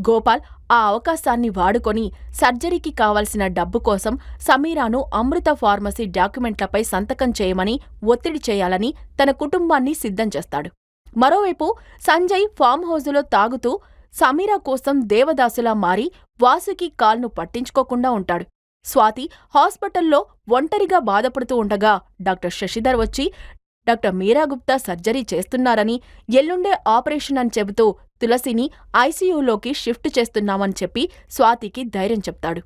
గోపాల్ ఆ అవకాశాన్ని వాడుకొని సర్జరీకి కావలసిన డబ్బు కోసం సమీరాను అమృత ఫార్మసీ డాక్యుమెంట్లపై సంతకం చేయమని ఒత్తిడి చేయాలని తన కుటుంబాన్ని సిద్ధం చేస్తాడు. మరోవైపు సంజయ్ ఫామ్ హౌజులో తాగుతూ సమీరా కోసం దేవదాసులా మారి వాసుకి కాల్ను పట్టించుకోకుండా ఉంటాడు. స్వాతి హాస్పిటల్లో ఒంటరిగా బాధపడుతూ ఉండగా డాక్టర్ శశిధర్ వచ్చి డాక్టర్ మీరా గుప్తా సర్జరీ చేస్తున్నారని, ఎల్లుండే ఆపరేషన్ అని చెబుతూ తులసిని ఐసీయూలోకి షిఫ్ట్ చేస్తున్నామని చెప్పి స్వాతికి ధైర్యం చెప్తాడు.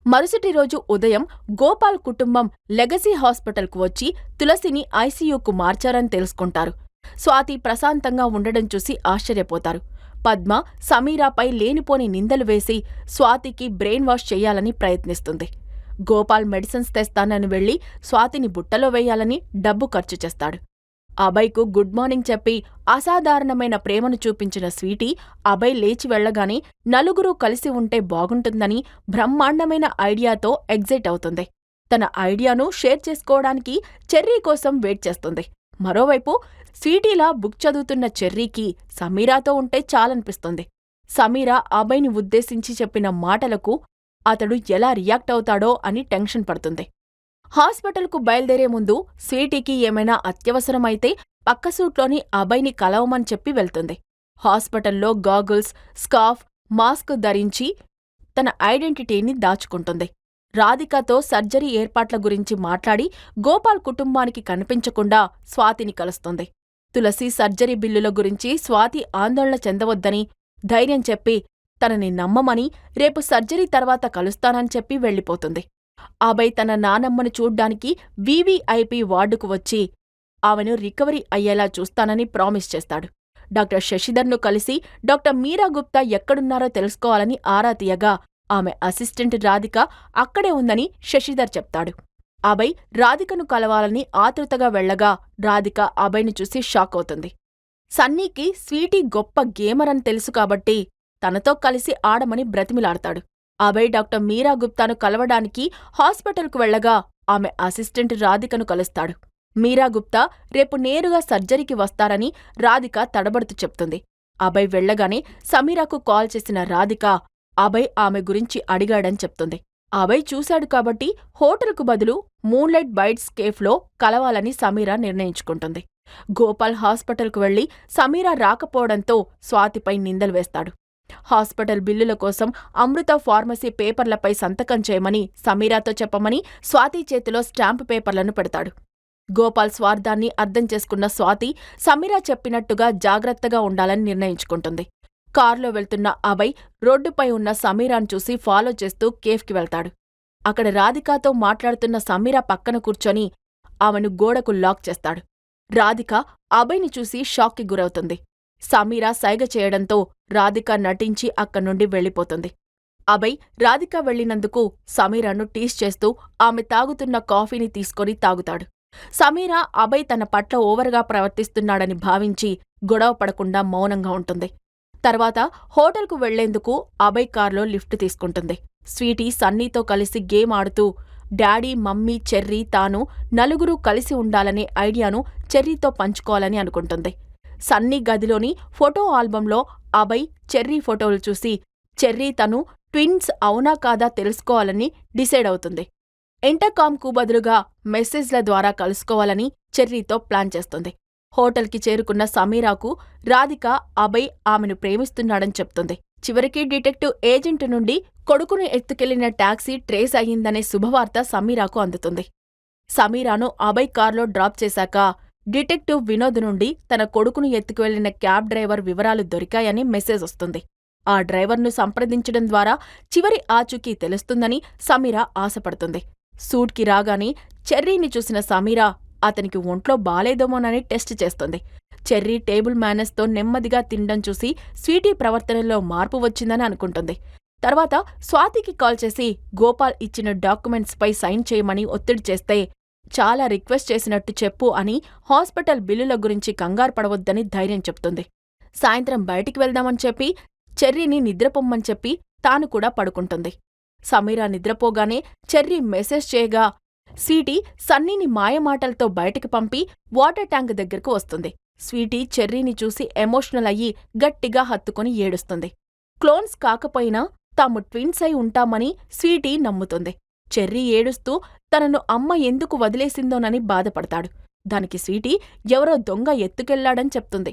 మరుసటి రోజు ఉదయం గోపాల్ కుటుంబం లెగసీ హాస్పిటల్కు వచ్చి తులసిని ఐసీయూకు మార్చారని తెలుసుకుంటారు. స్వాతి ప్రశాంతంగా ఉండడం చూసి ఆశ్చర్యపోతారు. పద్మ సమీరాపై లేనిపోని నిందలు వేసి స్వాతికి బ్రెయిన్ వాష్ చెయ్యాలని ప్రయత్నిస్తుంది. గోపాల్ మెడిసిన్స్ తెస్తానని వెళ్లి స్వాతిని బుట్టలో వేయాలని డబ్బు ఖర్చు చేస్తాడు. అభయ్కు గుడ్ మార్నింగ్ చెప్పి అసాధారణమైన ప్రేమను చూపించిన స్వీటీ అభయ్ లేచి వెళ్లగానే నలుగురూ కలిసి ఉంటే బాగుంటుందని బ్రహ్మాండమైన ఐడియాతో ఎగ్జైట్ అవుతుంది. తన ఐడియాను షేర్ చేసుకోవడానికి చెర్రీ కోసం వెయిట్ చేస్తుంది. మరోవైపు స్వీటీలా బుక్ చదువుతున్న చెర్రీకి సమీరాతో ఉంటే చాలనిపిస్తుంది. సమీరా అభయ్ని ఉద్దేశించి చెప్పిన మాటలకు అతడు ఎలా రియాక్ట్ అవుతాడో అని టెన్షన్ పడుతుంది. హాస్పిటల్కు బయలుదేరే ముందు స్వీటీకి ఏమైనా అత్యవసరమైతే పక్క సూట్లోని అభయ్ని కలవమని చెప్పి వెళ్తుంది. హాస్పిటల్లో గాగుల్స్, స్కార్ఫ్, మాస్క్ ధరించి తన ఐడెంటిటీని దాచుకుంటుంది. రాధికతో సర్జరీ ఏర్పాట్ల గురించి మాట్లాడి గోపాల్ కుటుంబానికి కనిపించకుండా స్వాతిని కలుస్తుంది. తులసి సర్జరీ బిల్లుల గురించి స్వాతి ఆందోళన చెందవద్దని ధైర్యం చెప్పి తనని నమ్మమని రేపు సర్జరీ తర్వాత కలుస్తానని చెప్పి వెళ్ళిపోతుంది. అభయ్ తన నానమ్మను చూడ్డానికి వీవీఐపీ వార్డుకు వచ్చి ఆమెను రికవరీ అయ్యేలా చూస్తానని ప్రామిస్ చేస్తాడు. డాక్టర్ శశిధర్ను కలిసి డాక్టర్ మీరా గుప్తా ఎక్కడున్నారో తెలుసుకోవాలని ఆరా తీయగా ఆమె అసిస్టెంట్ రాధిక అక్కడే ఉందని శశిధర్ చెప్తాడు. అభయ్ రాధికను కలవాలని ఆతృతగా వెళ్లగా రాధిక అభయ్ని చూసి షాక్ అవుతుంది. సన్నీకి స్వీటీ గొప్ప గేమర్ అని తెలుసు కాబట్టి తనతో కలిసి ఆడమని బ్రతిమిలాడతాడు. అభయ్ డాక్టర్ మీరా గుప్తాను కలవడానికి హాస్పిటల్కు వెళ్లగా ఆమె అసిస్టెంట్ రాధికను కలుస్తాడు. మీరా గుప్తా రేపు నేరుగా సర్జరీకి వస్తారని రాధిక తడబడుతూ చెప్తుంది. అభయ్ వెళ్లగానే సమీరాకు కాల్ చేసిన రాధిక అభయ్ ఆమె గురించి అడిగాడని చెప్తుంది. అభయ్ చూశాడు కాబట్టి హోటల్కు బదులు మూన్లైట్ బైట్స్ కేఫ్లో కలవాలని సమీరా నిర్ణయించుకుంటుంది. గోపాల్ హాస్పిటల్కు వెళ్లి సమీరా రాకపోవడంతో స్వాతిపై నిందలు వేస్తాడు. హాస్పిటల్ బిల్లుల కోసం అమృత ఫార్మసీ పేపర్లపై సంతకం చేయమని సమీరాతో చెప్పమని స్వాతి చేతిలో స్టాంపు పేపర్లను పెడతాడు. గోపాల్ స్వార్థాన్ని అర్థం చేసుకున్న స్వాతి సమీరా చెప్పినట్టుగా జాగ్రత్తగా ఉండాలని నిర్ణయించుకుంటుంది. కారులో వెళ్తున్న అభయ్ రోడ్డుపై ఉన్న సమీరాను చూసి ఫాలో చేస్తూ కేఫ్కి వెళ్తాడు. అక్కడ రాధికతో మాట్లాడుతున్న సమీరా పక్కన కూర్చొని ఆమెను గోడకు లాక్ చేస్తాడు. రాధిక అభయ్ని చూసి షాక్కి గురవుతుంది. సమీరా సైగ చేయడంతో రాధిక నటించి అక్కడ్నుండి వెళ్ళిపోతుంది. అభయ్ రాధిక వెళ్లినందుకు సమీరాను టీస్ చేస్తూ ఆమె తాగుతున్న కాఫీని తీసుకొని తాగుతాడు. సమీరా అభయ్ తన పట్ల ఓవర్గా ప్రవర్తిస్తున్నాడని భావించి గొడవ పడకుండా మౌనంగా ఉంటుంది. తర్వాత హోటల్కు వెళ్లేందుకు అభయ్ కార్లో లిఫ్ట్ తీసుకుంటుంది. స్వీటీ సన్నీతో కలిసి గేమ్ ఆడుతూ డాడీ, మమ్మీ, చెర్రీ తాను నలుగురూ కలిసి ఉండాలనే ఐడియాను చెర్రీతో పంచుకోవాలని అనుకుంటుంది. సన్నీ గదిలోని ఫోటో ఆల్బంలో అభయ్, చెర్రీ ఫోటోలు చూసి చెర్రీ తను ట్విన్స్ అవునా కాదా తెలుసుకోవాలని డిసైడ్ అవుతుంది. ఇంటర్కామ్కు బదులుగా మెసేజ్ల ద్వారా కలుసుకోవాలని చెర్రీతో ప్లాన్ చేస్తుంది. హోటల్కి చేరుకున్న సమీరాకు రాధిక అభయ్ ఆమెను ప్రేమిస్తున్నాడని చెప్తుంది. చివరికి డిటెక్టివ్ ఏజెంట్ నుండి కొడుకును ఎత్తుకెళ్లిన టాక్సీ ట్రేస్ అయ్యిందనే శుభవార్త సమీరాకు అందుతుంది. సమీరాను అభయ్ కార్లో డ్రాప్ చేశాక డిటెక్టివ్ వినోద్ నుండి తన కొడుకును ఎత్తుకువెళ్లిన క్యాబ్ డ్రైవర్ వివరాలు దొరికాయని మెసేజ్ వస్తుంది. ఆ డ్రైవర్ను సంప్రదించడం ద్వారా చివరి ఆచూకీ తెలుస్తుందని సమీరా ఆశపడుతుంది. సూట్కి రాగానే చెర్రీని చూసిన సమీరా అతనికి ఒంట్లో బాలేదేమోనని టెస్ట్ చేస్తుంది. చెర్రీ టేబుల్ మేనర్స్తో నెమ్మదిగా తినడం చూసి స్వీటీ ప్రవర్తనలో మార్పు వచ్చిందని అనుకుంటుంది. తర్వాత స్వాతికి కాల్ చేసి గోపాల్ ఇచ్చిన డాక్యుమెంట్స్పై సైన్ చేయమని ఒత్తిడి చేస్తే చాలా రిక్వెస్ట్ చేసినట్టు చెప్పు అని హాస్పిటల్ బిల్లుల గురించి కంగారు పడవద్దని ధైర్యం చెప్తుంది. సాయంత్రం బయటికి వెళ్దామని చెప్పి చెర్రీని నిద్రపొమ్మని చెప్పి తాను కూడా పడుకుంటుంది. సమీరా నిద్రపోగానే చెర్రీ మెసేజ్ చేయగా స్వీటీ సన్నీని మాయమాటలతో బయటికి పంపి వాటర్ ట్యాంక్ దగ్గరకు వస్తుంది. స్వీటీ చెర్రీని చూసి ఎమోషనల్ అయ్యి గట్టిగా హత్తుకుని ఏడుస్తుంది. క్లోన్స్ కాకపోయినా తాము ట్విన్స్ అయి ఉంటామని స్వీటీ నమ్ముతుంది. చెర్రీ ఏడుస్తూ తనను అమ్మ ఎందుకు వదిలేసిందోనని బాధపడతాడు. దానికి స్వీటీ ఎవరో దొంగ ఎత్తుకెళ్లాడని చెప్తుంది.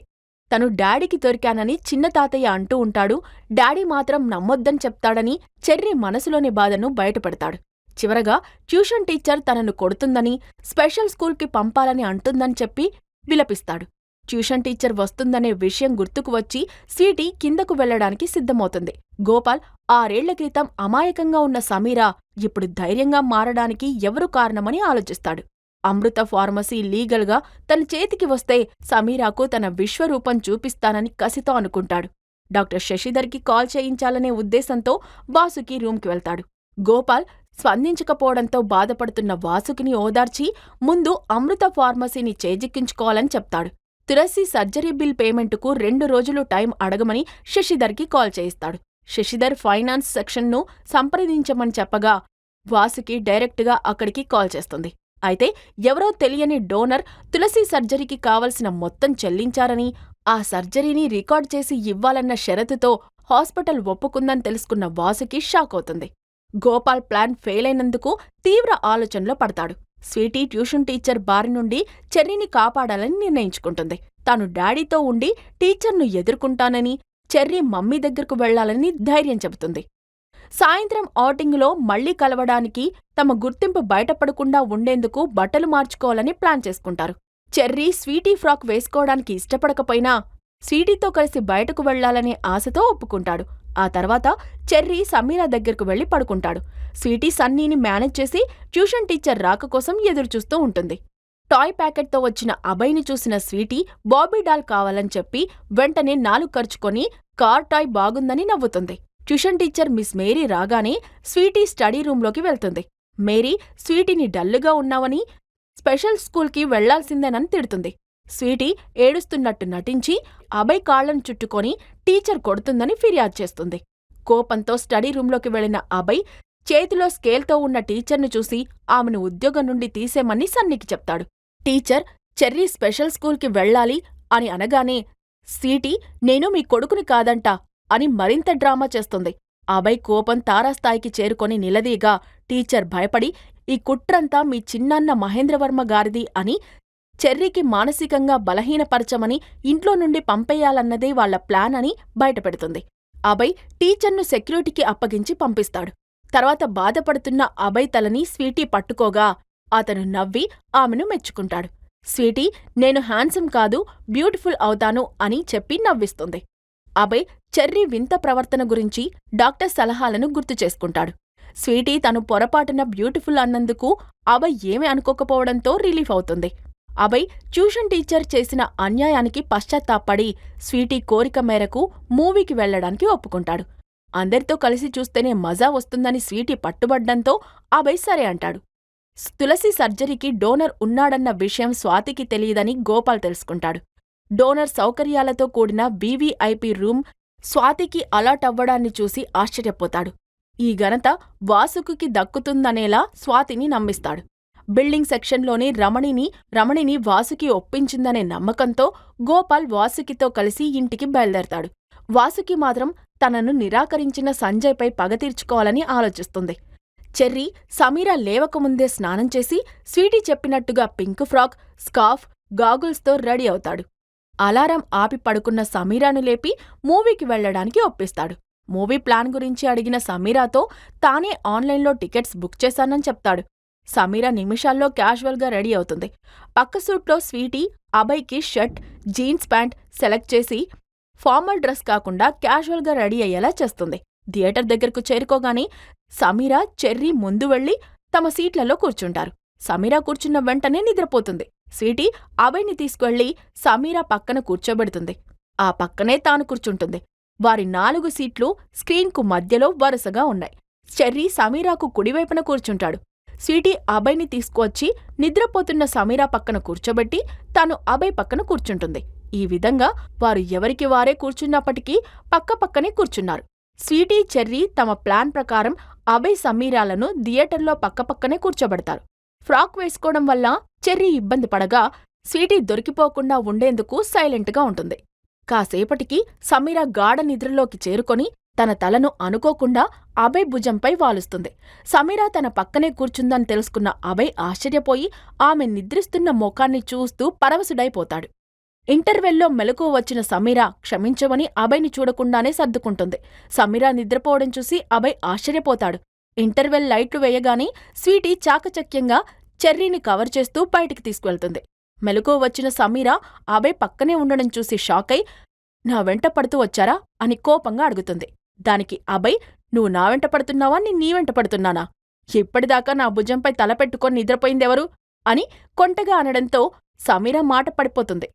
తను డాడీకి దొరికానని చిన్న తాతయ్య అంటూ ఉంటాడు. డాడీ మాత్రం నమ్మొద్దని చెప్తాడని చెర్రీ మనసులోని బాధను బయటపెడతాడు. చివరగా ట్యూషన్ టీచర్ తనను కొడుతుందని, స్పెషల్ స్కూల్కి పంపాలని అంటుందని చెప్పి విలపిస్తాడు. ట్యూషన్ టీచర్ వస్తుందనే విషయం గుర్తుకు వచ్చి స్వీటీ కిందకు వెళ్లడానికి సిద్ధమవుతుంది. గోపాల్ 6 ఏళ్ల క్రితం అమాయకంగా ఉన్న సమీరా ఇప్పుడు ధైర్యంగా మారడానికి ఎవరు కారణమని ఆలోచిస్తాడు. అమృత ఫార్మసీ లీగల్గా తన చేతికి వస్తే సమీరాకు తన విశ్వరూపం చూపిస్తానని కసితో అనుకుంటాడు. డాక్టర్ శశిధర్కి కాల్ చేయించాలనే ఉద్దేశంతో వాసుకి రూంకి వెళ్తాడు. గోపాల్ స్పందించకపోవడంతో బాధపడుతున్న వాసుకిని ఓదార్చి ముందు అమృత ఫార్మసీని చేజిక్కించుకోవాలని చెప్తాడు. తులసి సర్జరీ బిల్ పేమెంటుకు 2 రోజులు టైం అడగమని శశిధర్కి కాల్ చేయిస్తాడు. శశిధర్ ఫైనాన్స్ సెక్షన్ను సంప్రదించమని చెప్పగా వాసుకి డైరెక్టుగా అక్కడికి కాల్ చేస్తుంది. అయితే ఎవరో తెలియని డోనర్ తులసి సర్జరీకి కావలసిన మొత్తం చెల్లించారని, ఆ సర్జరీని రికార్డ్ చేసి ఇవ్వాలన్న షరతుతో హాస్పిటల్ ఒప్పుకుందని తెలుసుకున్న వాసుకి షాక్ అవుతుంది. గోపాల్ ప్లాన్ ఫెయిల్ అయినందుకు తీవ్ర ఆలోచనలో పడతాడు. స్వీటీ ట్యూషన్ టీచర్ బారి నుండి చెర్రీని కాపాడాలని నిర్ణయించుకుంటుంది. తాను డాడీతో ఉండి టీచర్ను ఎదుర్కొంటానని, చెర్రీ మమ్మీ దగ్గరకు వెళ్లాలని ధైర్యం చెబుతుంది. సాయంత్రం ఔటింగులో మళ్లీ కలవడానికి తమ గుర్తింపు బయటపడకుండా ఉండేందుకు బట్టలు మార్చుకోవాలని ప్లాన్ చేసుకుంటారు. చెర్రీ స్వీటీ ఫ్రాక్ వేసుకోవడానికి ఇష్టపడకపోయినా స్వీటీతో కలిసి బయటకు వెళ్లాలనే ఆశతో ఒప్పుకుంటాడు. ఆ తర్వాత చెర్రీ సమీరా దగ్గరకు వెళ్లి పడుకుంటాడు. స్వీటీ సన్నీని మేనేజ్ చేసి ట్యూషన్ టీచర్ రాక కోసం ఎదురుచూస్తూ ఉంటుంది. టాయ్ ప్యాకెట్తో వచ్చిన అభయ్ని చూసిన స్వీటీ బాబీ డాల్ కావాలని చెప్పి వెంటనే నాలుగు ఖర్చుకొని కార్ టాయ్ బాగుందని నవ్వుతుంది. ట్యూషన్ టీచర్ మిస్ మేరీ రాగానే స్వీటీ స్టడీ రూంలోకి వెళ్తుంది. మేరీ స్వీటీని డల్లుగా ఉన్నావని, స్పెషల్ స్కూల్కి వెళ్లాల్సిందేనని తిడుతుంది. స్వీటీ ఏడుస్తున్నట్టు నటించి అభయ్ కాళ్లను చుట్టుకొని టీచర్ కొడుతుందని ఫిర్యాదు చేస్తుంది. కోపంతో స్టడీ రూంలోకి వెళ్లిన అభయ్ చేతిలో స్కేల్తో ఉన్న టీచర్ను చూసి ఆమెను ఉద్యోగం నుండి తీసేమని సన్నీకి చెప్తాడు. టీచర్ చెర్రీ స్పెషల్ స్కూల్కి వెళ్లాలి అని అనగానే స్వీటీ నేను మీ కొడుకుని కాదంటా అని మరింత డ్రామా చేస్తుంది. అభయ్ కోపం తారాస్థాయికి చేరుకొని నిలదీగా టీచర్ భయపడి ఈ కుట్రంతా మీ చిన్నాన్న మహేంద్రవర్మ గారిది అని, చెర్రీకి మానసికంగా బలహీనపరచమని ఇంట్లో నుండి పంపేయాలన్నదే వాళ్ల ప్లాన్ అని బయటపెడుతుంది. అభయ్ టీచర్ను సెక్యూరిటీకి అప్పగించి పంపిస్తాడు. తర్వాత బాధపడుతున్న అభయ్ తలని స్వీటీ పట్టుకోగా అతను నవ్వి ఆమెను మెచ్చుకుంటాడు. స్వీటీ నేను హ్యాండ్సమ్ కాదు బ్యూటిఫుల్ అవుతాను అని చెప్పి నవ్విస్తుంది. అభయ్ చెర్రీ వింత ప్రవర్తన గురించి డాక్టర్ సలహాలను గుర్తు చేసుకుంటాడు. స్వీటీ తను పొరపాటున బ్యూటిఫుల్ అన్నందుకు అభయ్ ఏమీ అనుకోకపోవడంతో రిలీఫ్ అవుతుంది. అభయ్ ట్యూషన్ టీచర్ చేసిన అన్యాయానికి పశ్చాత్తాపడి స్వీటీ కోరిక మేరకు మూవీకి వెళ్లడానికి ఒప్పుకుంటాడు. అందరితో కలిసి చూస్తేనే మజా వస్తుందని స్వీటీ పట్టుబడ్డంతో అభయ్ సరే అంటాడు. తులసి సర్జరీకి డోనర్ ఉన్నాడన్న విషయం స్వాతికి తెలియదని గోపాల్ తెలుసుకుంటాడు. డోనర్ సౌకర్యాలతో కూడిన వీవీఐపీ రూమ్ స్వాతికి అలాట్ అవ్వడాన్ని చూసి ఆశ్చర్యపోతాడు. ఈ ఘనత వాసుకి దక్కుతుందనేలా స్వాతిని నమ్మిస్తాడు. బిల్డింగ్ సెక్షన్లోని రమణిని వాసుకి ఒప్పించిందనే నమ్మకంతో గోపాల్ వాసుకితో కలిసి ఇంటికి బయలుదేరతాడు. వాసుకి మాత్రం తనను నిరాకరించిన సంజయ్పై పగ తీర్చుకోవాలని ఆలోచిస్తుంది. చెర్రీ సమీరా లేవకముందే స్నానం చేసి స్వీటీ చెప్పినట్టుగా పింక్ ఫ్రాక్, స్కార్ఫ్, గాగుల్స్తో రెడీ అవుతాడు. అలారం ఆపి పడుకున్న సమీరాను లేపి మూవీకి వెళ్లడానికి ఒప్పిస్తాడు. మూవీ ప్లాన్ గురించి అడిగిన సమీరాతో తానే ఆన్లైన్లో టికెట్స్ బుక్ చేశానని చెప్తాడు. సమీరా నిమిషాల్లో క్యాజువల్గా రెడీ అవుతుంది. పక్క సూట్లో స్వీటీ అభయ్కి షర్ట్, జీన్స్ ప్యాంట్ సెలెక్ట్ చేసి ఫార్మల్ డ్రెస్ కాకుండా క్యాజువల్గా రెడీ అయ్యేలా చేస్తుంది. థియేటర్ దగ్గరకు చేరుకోగానే సమీరా, చెర్రీ ముందు వెళ్లి తమ సీట్లలో కూర్చుంటారు. సమీరా కూర్చున్న వెంటనే నిద్రపోతుంది. స్వీటీ అభయ్ని తీసుకువెళ్లి సమీరా పక్కన కూర్చోబెడుతుంది. ఆ పక్కనే తాను కూర్చుంటుంది. వారి 4 సీట్లు స్క్రీన్కు మధ్యలో వరుసగా ఉన్నాయి. చెర్రీ సమీరాకు కుడివైపున కూర్చుంటాడు. స్వీటీ అభయ్ని తీసుకువచ్చి నిద్రపోతున్న సమీరా పక్కన కూర్చోబెట్టి తాను అభయ్ పక్కన కూర్చుంటుంది. ఈ విధంగా వారు ఎవరికి వారే కూర్చున్నప్పటికీ పక్కపక్కనే కూర్చున్నారు. స్వీటీ, చెర్రీ తమ ప్లాన్ ప్రకారం అభయ్, సమీరాలను థియేటర్లో పక్కపక్కనే కూర్చోబెడతారు. ఫ్రాక్ వేసుకోవడం వల్ల చెర్రీ ఇబ్బంది పడగా స్వీటీ దొరికిపోకుండా ఉండేందుకు సైలెంట్గా ఉంటుంది. కాసేపటికి సమీరా గాఢ నిద్రలోకి చేరుకొని తన తలను అనుకోకుండా అభయ్ భుజంపై వాలుస్తుంది. సమీరా తన పక్కనే కూర్చుందని తెలుసుకున్న అభయ్ ఆశ్చర్యపోయి ఆమె నిద్రిస్తున్న ముఖాన్ని చూస్తూ పరవశుడైపోతాడు. ఇంటర్వెల్లో మెలకువ వచ్చిన సమీరా క్షమించమని అభయ్ని చూడకుండానే సర్దుకుంటుంది. సమీరా నిద్రపోవడం చూసి అభయ్ ఆశ్చర్యపోతాడు. ఇంటర్వెల్ లైట్లు వేయగానే స్వీటీ చాకచక్యంగా చెర్రీని కవర్ చేస్తూ బయటికి తీసుకువెళ్తుంది. మెలకువ వచ్చిన సమీరా అభయ్ పక్కనే ఉండడం చూసి షాకై నా వెంట పడుతూ వచ్చారా అని కోపంగా అడుగుతుంది. దానికి అభయ్ నువ్వు నా వెంట పడుతున్నావా, నీ వెంట పడుతున్నానా? ఇప్పటిదాకా నా భుజంపై తలపెట్టుకొని నిద్రపోయిందెవరు అని కొంటగా అనడంతో సమీరా మాట పడిపోతుంది.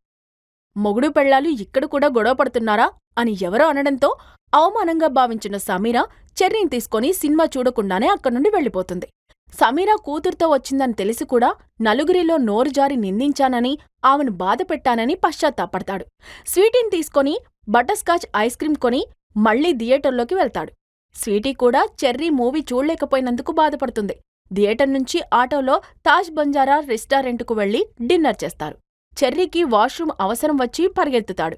మొగుడు పెళ్లాలు ఇక్కడ కూడా గొడవ పడుతున్నారా అని ఎవరో అనడంతో అవమానంగా భావించిన సమీరా చెర్రీని తీసుకొని సినిమా చూడకుండానే అక్కడ్నుండి వెళ్ళిపోతుంది. సమీరా కూతురుతో వచ్చిందని తెలిసి కూడా నలుగురిలో నోరు జారి నిందించానని, ఆమెను బాధపెట్టానని పశ్చాత్తాపడతాడు. స్వీటీని తీసుకొని బటర్స్కాచ్ ఐస్ క్రీం కొని మళ్లీ థియేటర్లోకి వెళ్తాడు. స్వీటీ కూడా చెర్రీ మూవీ చూడలేకపోయినందుకు బాధపడుతుంది. థియేటర్ నుంచి ఆటోలో తాజ్ బంజారా రెస్టారెంట్కు వెళ్లి డిన్నర్ చేస్తారు. చెర్రీకి వాష్రూమ్ అవసరం వచ్చి పరిగెత్తుతాడు.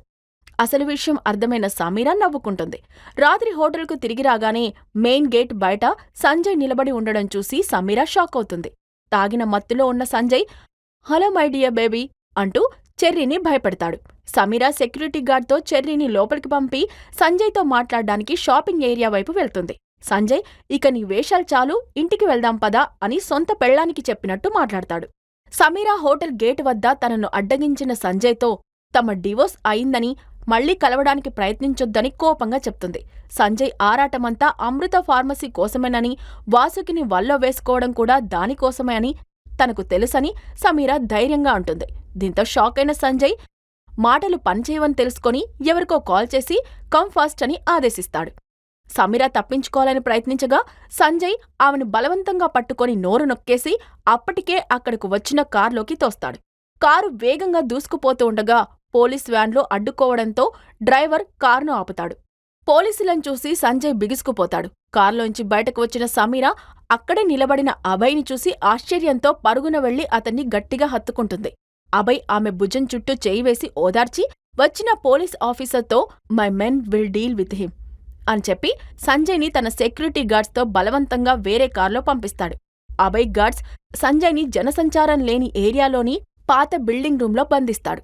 అసలు విషయం అర్థమైన సమీరా నవ్వుకుంటుంది. రాత్రి హోటల్కు తిరిగి రాగానే మెయిన్ గేట్ బయట సంజయ్ నిలబడి ఉండడం చూసి సమీరా షాక్ అవుతుంది. తాగిన మత్తులో ఉన్న Sanjay hello my dear baby అంటూ చెర్రీని భయపెడతాడు. సమీరా సెక్యూరిటీ గార్డ్తో చెర్రీని లోపలికి పంపి సంజయ్తో మాట్లాడడానికి షాపింగ్ ఏరియా వైపు వెళ్తుంది. సంజయ్ ఇక నీ వేషాలు చాలు, ఇంటికి వెళ్దాం పదా అని సొంత పెళ్లానికి చెప్పినట్టు మాట్లాడతాడు. సమీరా హోటల్ గేటు వద్ద తనను అడ్డగించిన సంజయ్తో తమ డివోర్స్ అయిందని మళ్లీ కలవడానికి ప్రయత్నించొద్దని కోపంగా చెప్తుంది. సంజయ్ ఆరాటమంతా అమృత ఫార్మసీ కోసమేనని, వాసుకిని వల్లో వేసుకోవడం కూడా దానికోసమే అని తనకు తెలుసని సమీరా ధైర్యంగా అంటుంది. దీంతో షాక్ అయిన సంజయ్ మాటలు పనిచేయవని తెలుసుకొని ఎవరికో కాల్ చేసి కమ్ ఫాస్ట్ అని ఆదేశిస్తాడు. సమీరా తప్పించుకోవాలని ప్రయత్నించగా సంజయ్ ఆమెను బలవంతంగా పట్టుకొని నోరు నొక్కేసి అప్పటికే అక్కడకు వచ్చిన కారులోకి తోస్తాడు. కారు వేగంగా దూసుకుపోతూ ఉండగా పోలీస్ వ్యాన్లో అడ్డుకోవడంతో డ్రైవర్ కారును ఆపుతాడు. పోలీసులను చూసి సంజయ్ బిగుసుకుపోతాడు. కారులోంచి బయటకు వచ్చిన సమీరా అక్కడే నిలబడిన అభయ్ని చూసి ఆశ్చర్యంతో పరుగున వెళ్లి అతన్ని గట్టిగా హత్తుకుంటుంది. అభయ్ ఆమె భుజం చుట్టూ చేయి వేసి ఓదార్చి వచ్చిన పోలీస్ ఆఫీసర్తో my men will deal with him అని చెప్పి సంజయ్ని తన సెక్యూరిటీ గార్డ్స్తో బలవంతంగా వేరే కారులో పంపిస్తాడు. అభయ్ గార్డ్స్ సంజయ్ని జనసంచారం లేని ఏరియాలోని పాత బిల్డింగ్ రూంలో బంధిస్తాడు.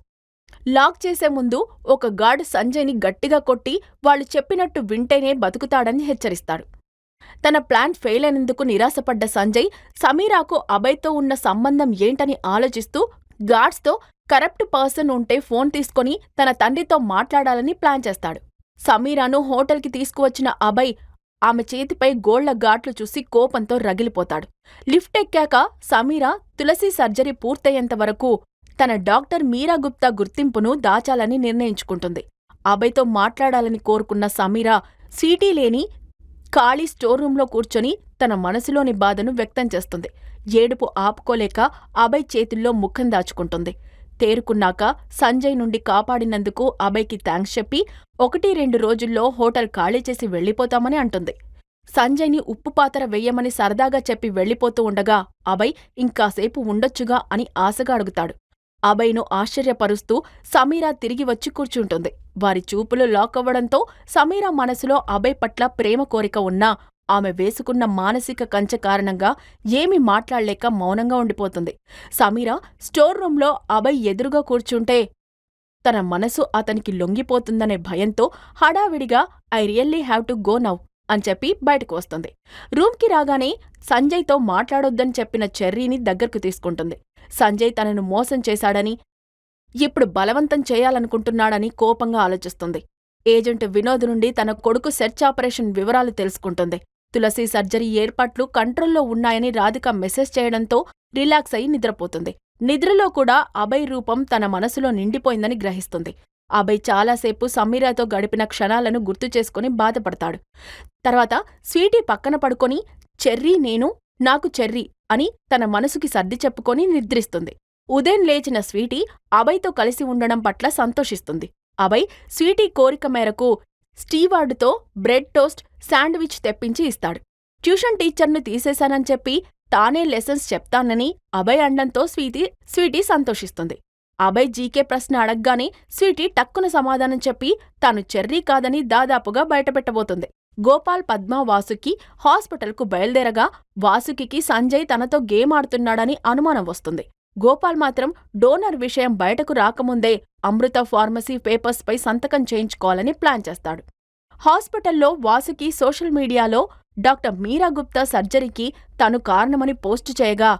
లాక్ చేసే ముందు ఒక గార్డ్ సంజయ్ని గట్టిగా కొట్టి వాళ్లు చెప్పినట్టు వింటేనే బతుకుతాడని హెచ్చరిస్తాడు. తన ప్లాన్ ఫెయిల్ అయినందుకు నిరాశపడ్డ సంజయ్ సమీరాకు అభయ్తో ఉన్న సంబంధం ఏంటని ఆలోచిస్తూ గార్డ్స్తో కరప్ట్ పర్సన్ ఉంటే ఫోన్ తీసుకొని తన తండ్రితో మాట్లాడాలని ప్లాన్ చేస్తాడు. సమీరాను హోటల్కి తీసుకువచ్చిన అభయ్ ఆమె చేతిపై గోళ్ల ఘాట్లు చూసి కోపంతో రగిలిపోతాడు. లిఫ్ట్ ఎక్కాక సమీరా తులసి సర్జరీ పూర్తయ్యేంత వరకు తన డాక్టర్ మీరా గుప్తా గుర్తింపును దాచాలని నిర్ణయించుకుంటుంది. అభయ్తో మాట్లాడాలని కోరుకున్న సమీరా సీటీ లేని ఖాళీ స్టోర్ రూంలో కూర్చొని తన మనసులోని బాధను వ్యక్తం చేస్తుంది. ఏడుపు ఆపుకోలేక అభయ్ చేతుల్లో ముఖం దాచుకుంటుంది. తేరుకున్నాక సంజయ్ నుండి కాపాడినందుకు అభయ్కి థ్యాంక్స్ చెప్పి 1-2 రోజుల్లో హోటల్ ఖాళీ చేసి వెళ్లిపోతామని అంటుంది. సంజయ్ని ఉప్పుపాతర వెయ్యమని సరదాగా చెప్పి వెళ్లిపోతూ ఉండగా అభయ్ ఇంకాసేపు ఉండొచ్చుగా అని ఆశగా అడుగుతాడు. అభయ్ను ఆశ్చర్యపరుస్తూ సమీరా తిరిగి వచ్చి కూర్చుంటుంది. వారి చూపులు లాక్ అవ్వడంతో సమీరా మనసులో అభయ్ పట్ల ప్రేమ కోరిక ఉన్నా ఆమె వేసుకున్న మానసిక కంచె కారణంగా ఏమీ మాట్లాడలేక మౌనంగా ఉండిపోతుంది. సమీరా స్టోర్ రూంలో అభయ్ ఎదురుగా కూర్చుంటే తన మనసు అతనికి లొంగిపోతుందనే భయంతో హడావిడిగా I really have to go now అని చెప్పి బయటకు వస్తుంది. రూమ్కి రాగానే సంజయ్తో మాట్లాడొద్దని చెప్పిన చెర్రీని దగ్గరకు తీసుకుంటుంది. సంజయ్ తనను మోసం చేశాడని, ఇప్పుడు బలవంతం చేయాలనుకుంటున్నాడని కోపంగా ఆలోచిస్తుంది. ఏజెంట్ వినోద్ నుండి తన కొడుకు సెర్చ్ ఆపరేషన్ వివరాలు తెలుసుకుంటుంది. తులసి సర్జరీ ఏర్పాట్లు కంట్రోల్లో ఉన్నాయని రాధిక మెసేజ్ చేయడంతో రిలాక్స్ అయి నిద్రపోతుంది. నిద్రలో కూడా అభయ్ రూపం తన మనసులో నిండిపోయిందని గ్రహిస్తుంది. అభయ్ చాలాసేపు సమీరాతో గడిపిన క్షణాలను గుర్తు చేసుకుని బాధపడతాడు. తర్వాత స్వీటీ పక్కన పడుకొని చెర్రీ నాకు చెర్రీ అని తన మనసుకి సర్ది చెప్పుకొని నిద్రిస్తుంది. ఉదయం లేచిన స్వీటీ అభయ్తో కలిసి ఉండడం పట్ల సంతోషిస్తుంది. అభయ్ స్వీటీ కోరిక మేరకు స్టీవార్డుతో బ్రెడ్ టోస్ట్ శాండ్విచ్ తెప్పించి ఇస్తాడు. ట్యూషన్ టీచర్ను తీసేశానని చెప్పి తానే లెసన్స్ చెప్తానని అభయ్ అండంతో స్వీటీ సంతోషిస్తుంది. అభయ్ జీకే ప్రశ్న అడగ్గానే స్వీటీ టక్కున సమాధానం చెప్పి తాను చెర్రీ కాదని దాదాపుగా బయటపెట్టబోతుంది. గోపాల్, పద్మ, వాసుకి హాస్పిటల్కు బయలుదేరగా వాసుకి సంజయ్ తనతో గేమ్ ఆడుతున్నాడని అనుమానం వస్తుంది. గోపాల్ మాత్రం డోనర్ విషయం బయటకు రాకముందే అమృత ఫార్మసీ పేపర్స్పై సంతకం చేయించుకోవాలని ప్లాన్ చేస్తాడు. హాస్పిటల్లో వాసుకి సోషల్ మీడియాలో డాక్టర్ మీరా గుప్తా సర్జరీకి తను కారణమని పోస్టు చేయగా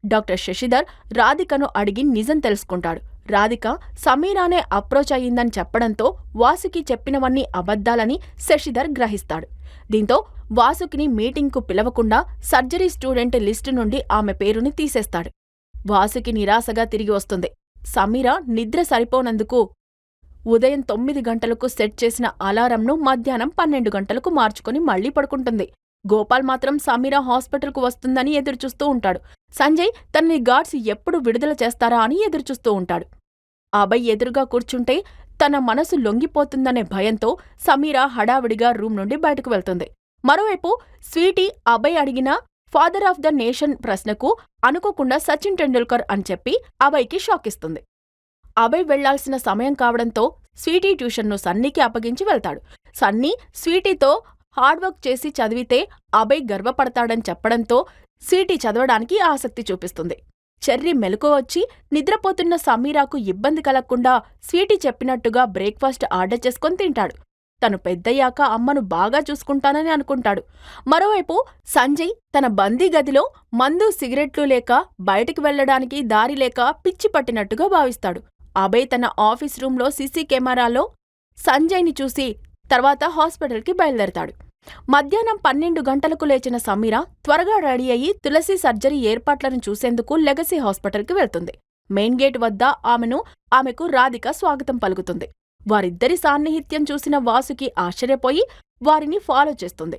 డాక్టర్ శశిధర్ రాధికను అడిగి నిజం తెలుసుకుంటాడు. రాధిక సమీరానే అప్రోచ్ అయ్యిందని చెప్పడంతో వాసుకి చెప్పినవన్నీ అబద్ధాలని శశిధర్ గ్రహిస్తాడు. దీంతో వాసుకిని మీటింగ్కు పిలవకుండా సర్జరీ స్టూడెంట్ లిస్టు నుండి ఆమె పేరుని తీసేస్తాడు. వాసుకి నిరాశగా తిరిగి వస్తుంది. సమీరా నిద్ర సరిపోనందుకు ఉదయం 9 గంటలకు సెట్ చేసిన అలారంను మధ్యాహ్నం 12 గంటలకు మార్చుకుని మళ్లీ పడుకుంటుంది. గోపాల్ మాత్రం సమీరా హాస్పిటల్కు వస్తుందని ఎదురుచూస్తూ ఉంటాడు. సంజయ్ తనని గార్డ్స్ ఎప్పుడు విడుదల చేస్తారా అని ఎదురుచూస్తూ ఉంటాడు. అభయ్ ఎదురుగా కూర్చుంటే తన మనసు లొంగిపోతుందనే భయంతో సమీరా హడావిడిగా రూమ్ నుండి బయటకు వెళ్తుంది. మరోవైపు స్వీటీ అభయ్ అడిగిన ఫాదర్ ఆఫ్ ద నేషన్ ప్రశ్నకు అనుకోకుండా సచిన్ టెండూల్కర్ అని చెప్పి అభయ్కి షాక్ ఇస్తుంది. అభయ్ వెళ్లాల్సిన సమయం కావడంతో స్వీటీ ట్యూషన్ను సన్నీకి అప్పగించి వెళ్తాడు. సన్నీ స్వీటీతో హార్డ్వర్క్ చేసి చదివితే అభయ్ గర్వపడతాడని చెప్పడంతో స్వీటీ చదవడానికి ఆసక్తి చూపిస్తుంది. చెర్రీ మెలకువ వచ్చి నిద్రపోతున్న సమీరాకు ఇబ్బంది కలగకుండా స్వీటీ చెప్పినట్టుగా బ్రేక్ఫాస్ట్ ఆర్డర్ చేసుకొని తింటాడు. తను పెద్దయ్యాక అమ్మను బాగా చూసుకుంటానని అనుకుంటాడు. మరోవైపు సంజయ్ తన బందీ గదిలో మందు సిగరెట్లు లేక బయటికి వెళ్లడానికి దారి లేక పిచ్చి పట్టినట్టుగా భావిస్తాడు. అభయ్ తన ఆఫీస్ రూంలో సీసీ కెమెరాలో సంజయ్ని చూసి తర్వాత హాస్పిటల్కి బయలుదేరతాడు. మధ్యాహ్నం 12 గంటలకు లేచిన సమీర త్వరగా రెడీ అయ్యి తులసి సర్జరీ ఏర్పాట్లను చూసేందుకు లెగసీ హాస్పిటల్కి వెళ్తుంది. మెయిన్ గేట్ వద్ద ఆమెకు రాధిక స్వాగతం పలుకుతుంది. వారిద్దరి సాన్నిహిత్యం చూసిన వాసుకి ఆశ్చర్యపోయి వారిని ఫాలో చేస్తుంది.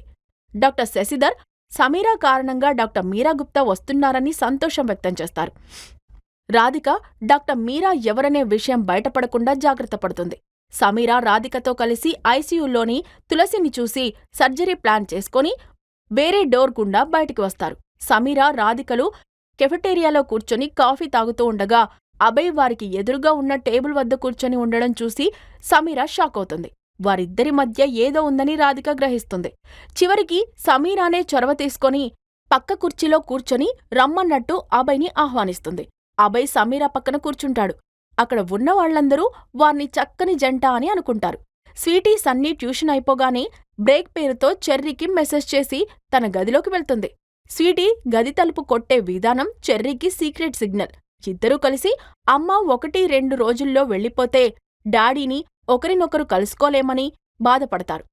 డాక్టర్ శశిధర్ సమీర కారణంగా డాక్టర్ మీరా గుప్తా వస్తున్నారని సంతోషం వ్యక్తం చేస్తారు. రాధిక డాక్టర్ మీరా ఎవరనే విషయం బయటపడకుండా జాగ్రత్త పడుతుంది. సమీర రాధికతో కలిసి ఐసీయూలోని తులసిని చూసి సర్జరీ ప్లాన్ చేసుకుని వేరే డోర్ గుండా బయటికి వస్తారు. సమీర రాధికలు కెఫెటేరియాలో కూర్చొని కాఫీ తాగుతూ ఉండగా అభయ్ వారికి ఎదురుగా ఉన్న టేబుల్ వద్ద కూర్చొని ఉండడం చూసి సమీర షాక్ అవుతుంది. వారిద్దరి మధ్య ఏదో ఉందని రాధిక గ్రహిస్తుంది. చివరికి సమీరానే చొరవ తీసుకొని పక్క కుర్చీలో కూర్చొని రమ్మన్నట్టు అభయ్ని ఆహ్వానిస్తుంది. అభయ్ సమీర పక్కన కూర్చుంటాడు. అక్కడ ఉన్న వాళ్లందరూ వారిని చక్కని జంట అని అనుకుంటారు. స్వీటీ సన్నీ ట్యూషన్ అయిపోగానే బ్రేక్ పేరుతో చెర్రీకి మెసేజ్ చేసి తన గదిలోకి వెళ్తుంది. స్వీటీ గది తలుపు కొట్టే విధానం చెర్రీకి సీక్రెట్ సిగ్నల్. ఇద్దరూ కలిసి అమ్మ 1-2 రోజుల్లో వెళ్ళిపోతే డాడీని ఒకరినొకరు కలుసుకోలేమని బాధపడతారు.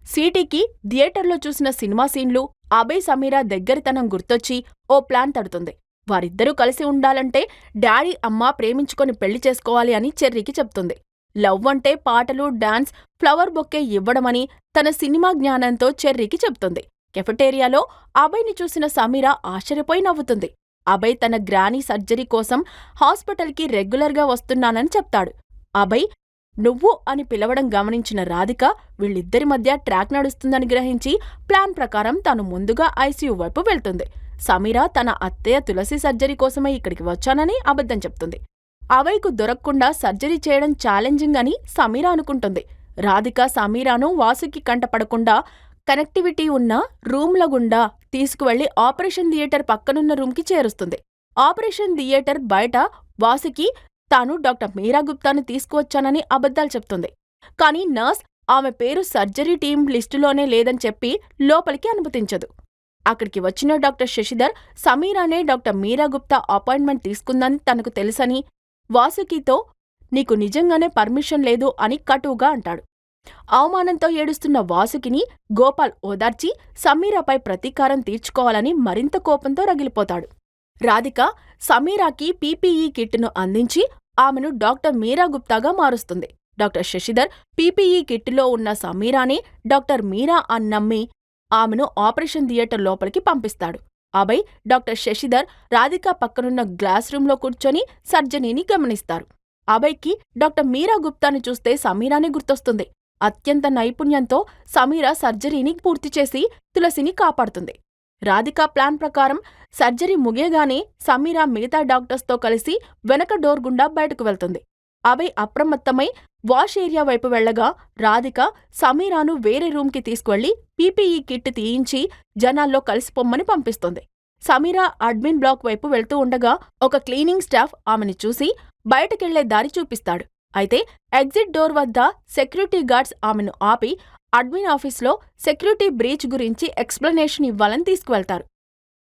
స్వీటీకి థియేటర్లో చూసిన సినిమా సీన్లు, అభయ్ సమీర దగ్గరితనం గుర్తొచ్చి ఓ ప్లాన్ తడుతుంది. వారిద్దరూ కలిసి ఉండాలంటే డాడీ అమ్మ ప్రేమించుకొని పెళ్లి చేసుకోవాలి అని చెర్రీకి చెప్తుంది. లవ్ అంటే పాటలు, డాన్స్, ఫ్లవర్ బొకే ఇవ్వడమని తన సినిమా జ్ఞానంతో చెర్రీకి చెప్తుంది. కెఫెటేరియాలో అభయ్ని చూసిన సమీర ఆశ్చర్యపోయి నవ్వుతుంది. అభయ్ తన గ్రానీ సర్జరీ కోసం హాస్పిటల్కి రెగ్యులర్గా వస్తున్నానని చెప్తాడు. అభయ్ నువ్వు అని పిలవడం గమనించిన రాధిక వీళ్ళిద్దరి మధ్య ట్రాక్ నడుస్తుందని గ్రహించి ప్లాన్ ప్రకారం తాను ముందుగా ఐసీయూ వైపు వెళ్తుంది. సమీర తన అత్తయ్య తులసి సర్జరీ కోసమే ఇక్కడికి వచ్చానని అబద్ధం చెప్తుంది. అభయ్కు దొరక్కుండా సర్జరీ చేయడం ఛాలెంజింగ్ అని సమీర అనుకుంటుంది. రాధిక సమీరాను వాసుకి కంటపడకుండా కనెక్టివిటీ ఉన్న రూమ్ల గుండా తీసుకువెళ్లి ఆపరేషన్ థియేటర్ పక్కనున్న రూమ్కి చేరుస్తుంది. ఆపరేషన్ థియేటర్ బయట వాసుకి తాను డాక్టర్ మీరా గుప్తాను తీసుకువచ్చానని అబద్ధాలు చెప్తుంది. కానీ నర్స్ ఆమె పేరు సర్జరీ టీం లిస్టులోనే లేదని చెప్పి లోపలికి అనుమతించదు. అక్కడికి వచ్చిన డాక్టర్ శశిధర్ సమీరానే డాక్టర్ మీరా గుప్తా అపాయింట్మెంట్ తీసుకుందని తనకు తెలుసని వాసుకితో నీకు నిజంగానే పర్మిషన్ లేదు అని కటువుగా అంటాడు. అవమానంతో ఏడుస్తున్న వాసుకిని గోపాల్ ఓదార్చి సమీరాపై ప్రతీకారం తీర్చుకోవాలని మరింత కోపంతో రగిలిపోతాడు. రాధిక సమీరాకి పీపీఈ కిట్ను అందించి ఆమెను డాక్టర్ మీరా గుప్తాగా మారుస్తుంది. డాక్టర్ శశిధర్ పీపీఈ కిట్లో ఉన్న సమీరానే డాక్టర్ మీరా అని నమ్మి ఆమెను ఆపరేషన్ థియేటర్ లోపలికి పంపిస్తాడు. అభయ్, డాక్టర్ శశిధర్ రాధిక పక్కనున్న గ్లాస్ రూంలో కూర్చొని సర్జరీని గమనిస్తారు. అభయ్కి డాక్టర్ మీరా గుప్తాను చూస్తే సమీరానే గుర్తొస్తుంది. అత్యంత నైపుణ్యంతో సమీర సర్జరీని పూర్తి చేసి తులసిని కాపాడుతుంది. రాధిక ప్లాన్ ప్రకారం సర్జరీ ముగియగానే సమీర మిగతా డాక్టర్స్తో కలిసి వెనక డోర్ గుండా బయటకు వెళ్తుంది. అభయ్ అప్రమత్తమై వాష్ ఏరియా వైపు వెళ్లగా రాధిక సమీరాను వేరే రూమ్కి తీసుకువెళ్లి పీపీఈ కిట్ తీయించి జనాల్లో కలిసిపోమ్మని పంపిస్తుంది. సమీర అడ్మిన్ బ్లాక్ వైపు వెళ్తూ ఉండగా ఒక క్లీనింగ్ స్టాఫ్ ఆమెను చూసి బయటకెళ్లే దారి చూపిస్తాడు. అయితే ఎగ్జిట్ డోర్ వద్ద సెక్యూరిటీ గార్డ్స్ ఆమెను ఆపి అడ్మిన్ ఆఫీస్లో సెక్యూరిటీ బ్రీచ్ గురించి ఎక్స్ప్లెనేషన్ ఇవ్వాలని తీసుకువెళ్తారు.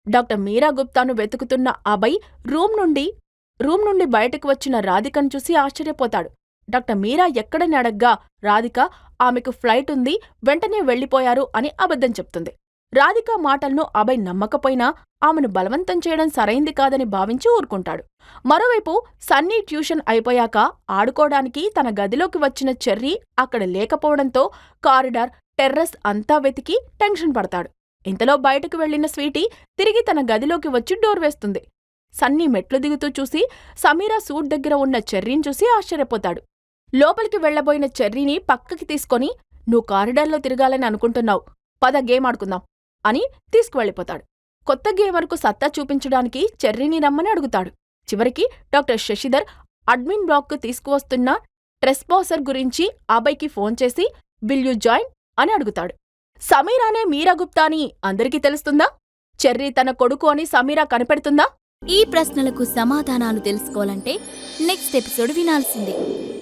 డాక్టర్ మీరా గుప్తాను వెతుకుతున్న అభయ్ రూమ్ నుండి బయటకు వచ్చిన రాధికను చూసి ఆశ్చర్యపోతాడు. డాక్టర్ మీరా ఎక్కడని అడగ్గా రాధిక ఆమెకు ఫ్లైట్ ఉంది, వెంటనే వెళ్లిపోయారు అని అబద్ధం చెప్తుంది. రాధిక మాటలను అభయ్ నమ్మకపోయినా ఆమెను బలవంతం చేయడం సరైంది కాదని భావించి ఊరుకుంటాడు. మరోవైపు సన్నీ ట్యూషన్ అయిపోయాక ఆడుకోవడానికి తన గదిలోకి వచ్చిన చెర్రీ అక్కడ లేకపోవడంతో కారిడార్, టెర్రస్ అంతా వెతికి టెన్షన్ పడతాడు. ఇంతలో బయటకు వెళ్లిన స్వీటీ తిరిగి తన గదిలోకి వచ్చి డోర్ వేస్తుంది. సన్నీ మెట్లు దిగుతూ చూసి సమీరా సూట్ దగ్గర ఉన్న చెర్రీని చూసి ఆశ్చర్యపోతాడు. లోపలికి వెళ్లబోయిన చెర్రీని పక్కకి తీసుకొని నువ్వు కారిడార్లో తిరగాలని అనుకుంటున్నావు, పద గేమ్ ఆడుకుందాం అని తీసుకువెళ్లిపోతాడు. కొత్త గేమర్కు సత్తా చూపించడానికి చెర్రీని రమ్మని అడుగుతాడు. చివరికి డాక్టర్ శశిధర్ అడ్మిన్ బ్లాక్కు తీసుకువస్తున్న ట్రెస్పాసర్ గురించి అభయ్కి ఫోన్ చేసి విల్ యూ జాయిన్ అని అడుగుతాడు. సమీరానే మీరా గుప్తా అని అందరికీ తెలుస్తుందా? చెర్రీ తన కొడుకు అని సమీరా కనిపెడుతుందా ఈ ప్రశ్నలకు సమాధానాలు తెలుసుకోవాలంటే నెక్స్ట్ ఎపిసోడ్ వినాల్సిందే.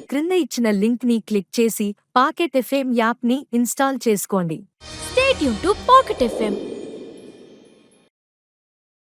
క్రింద ఇచ్చిన లింక్ ని క్లిక్ చేసి పాకెట్ ఎఫ్ఎం యాప్ ని ఇన్స్టాల్ చేసుకోండి. Stay tune to pocket FM.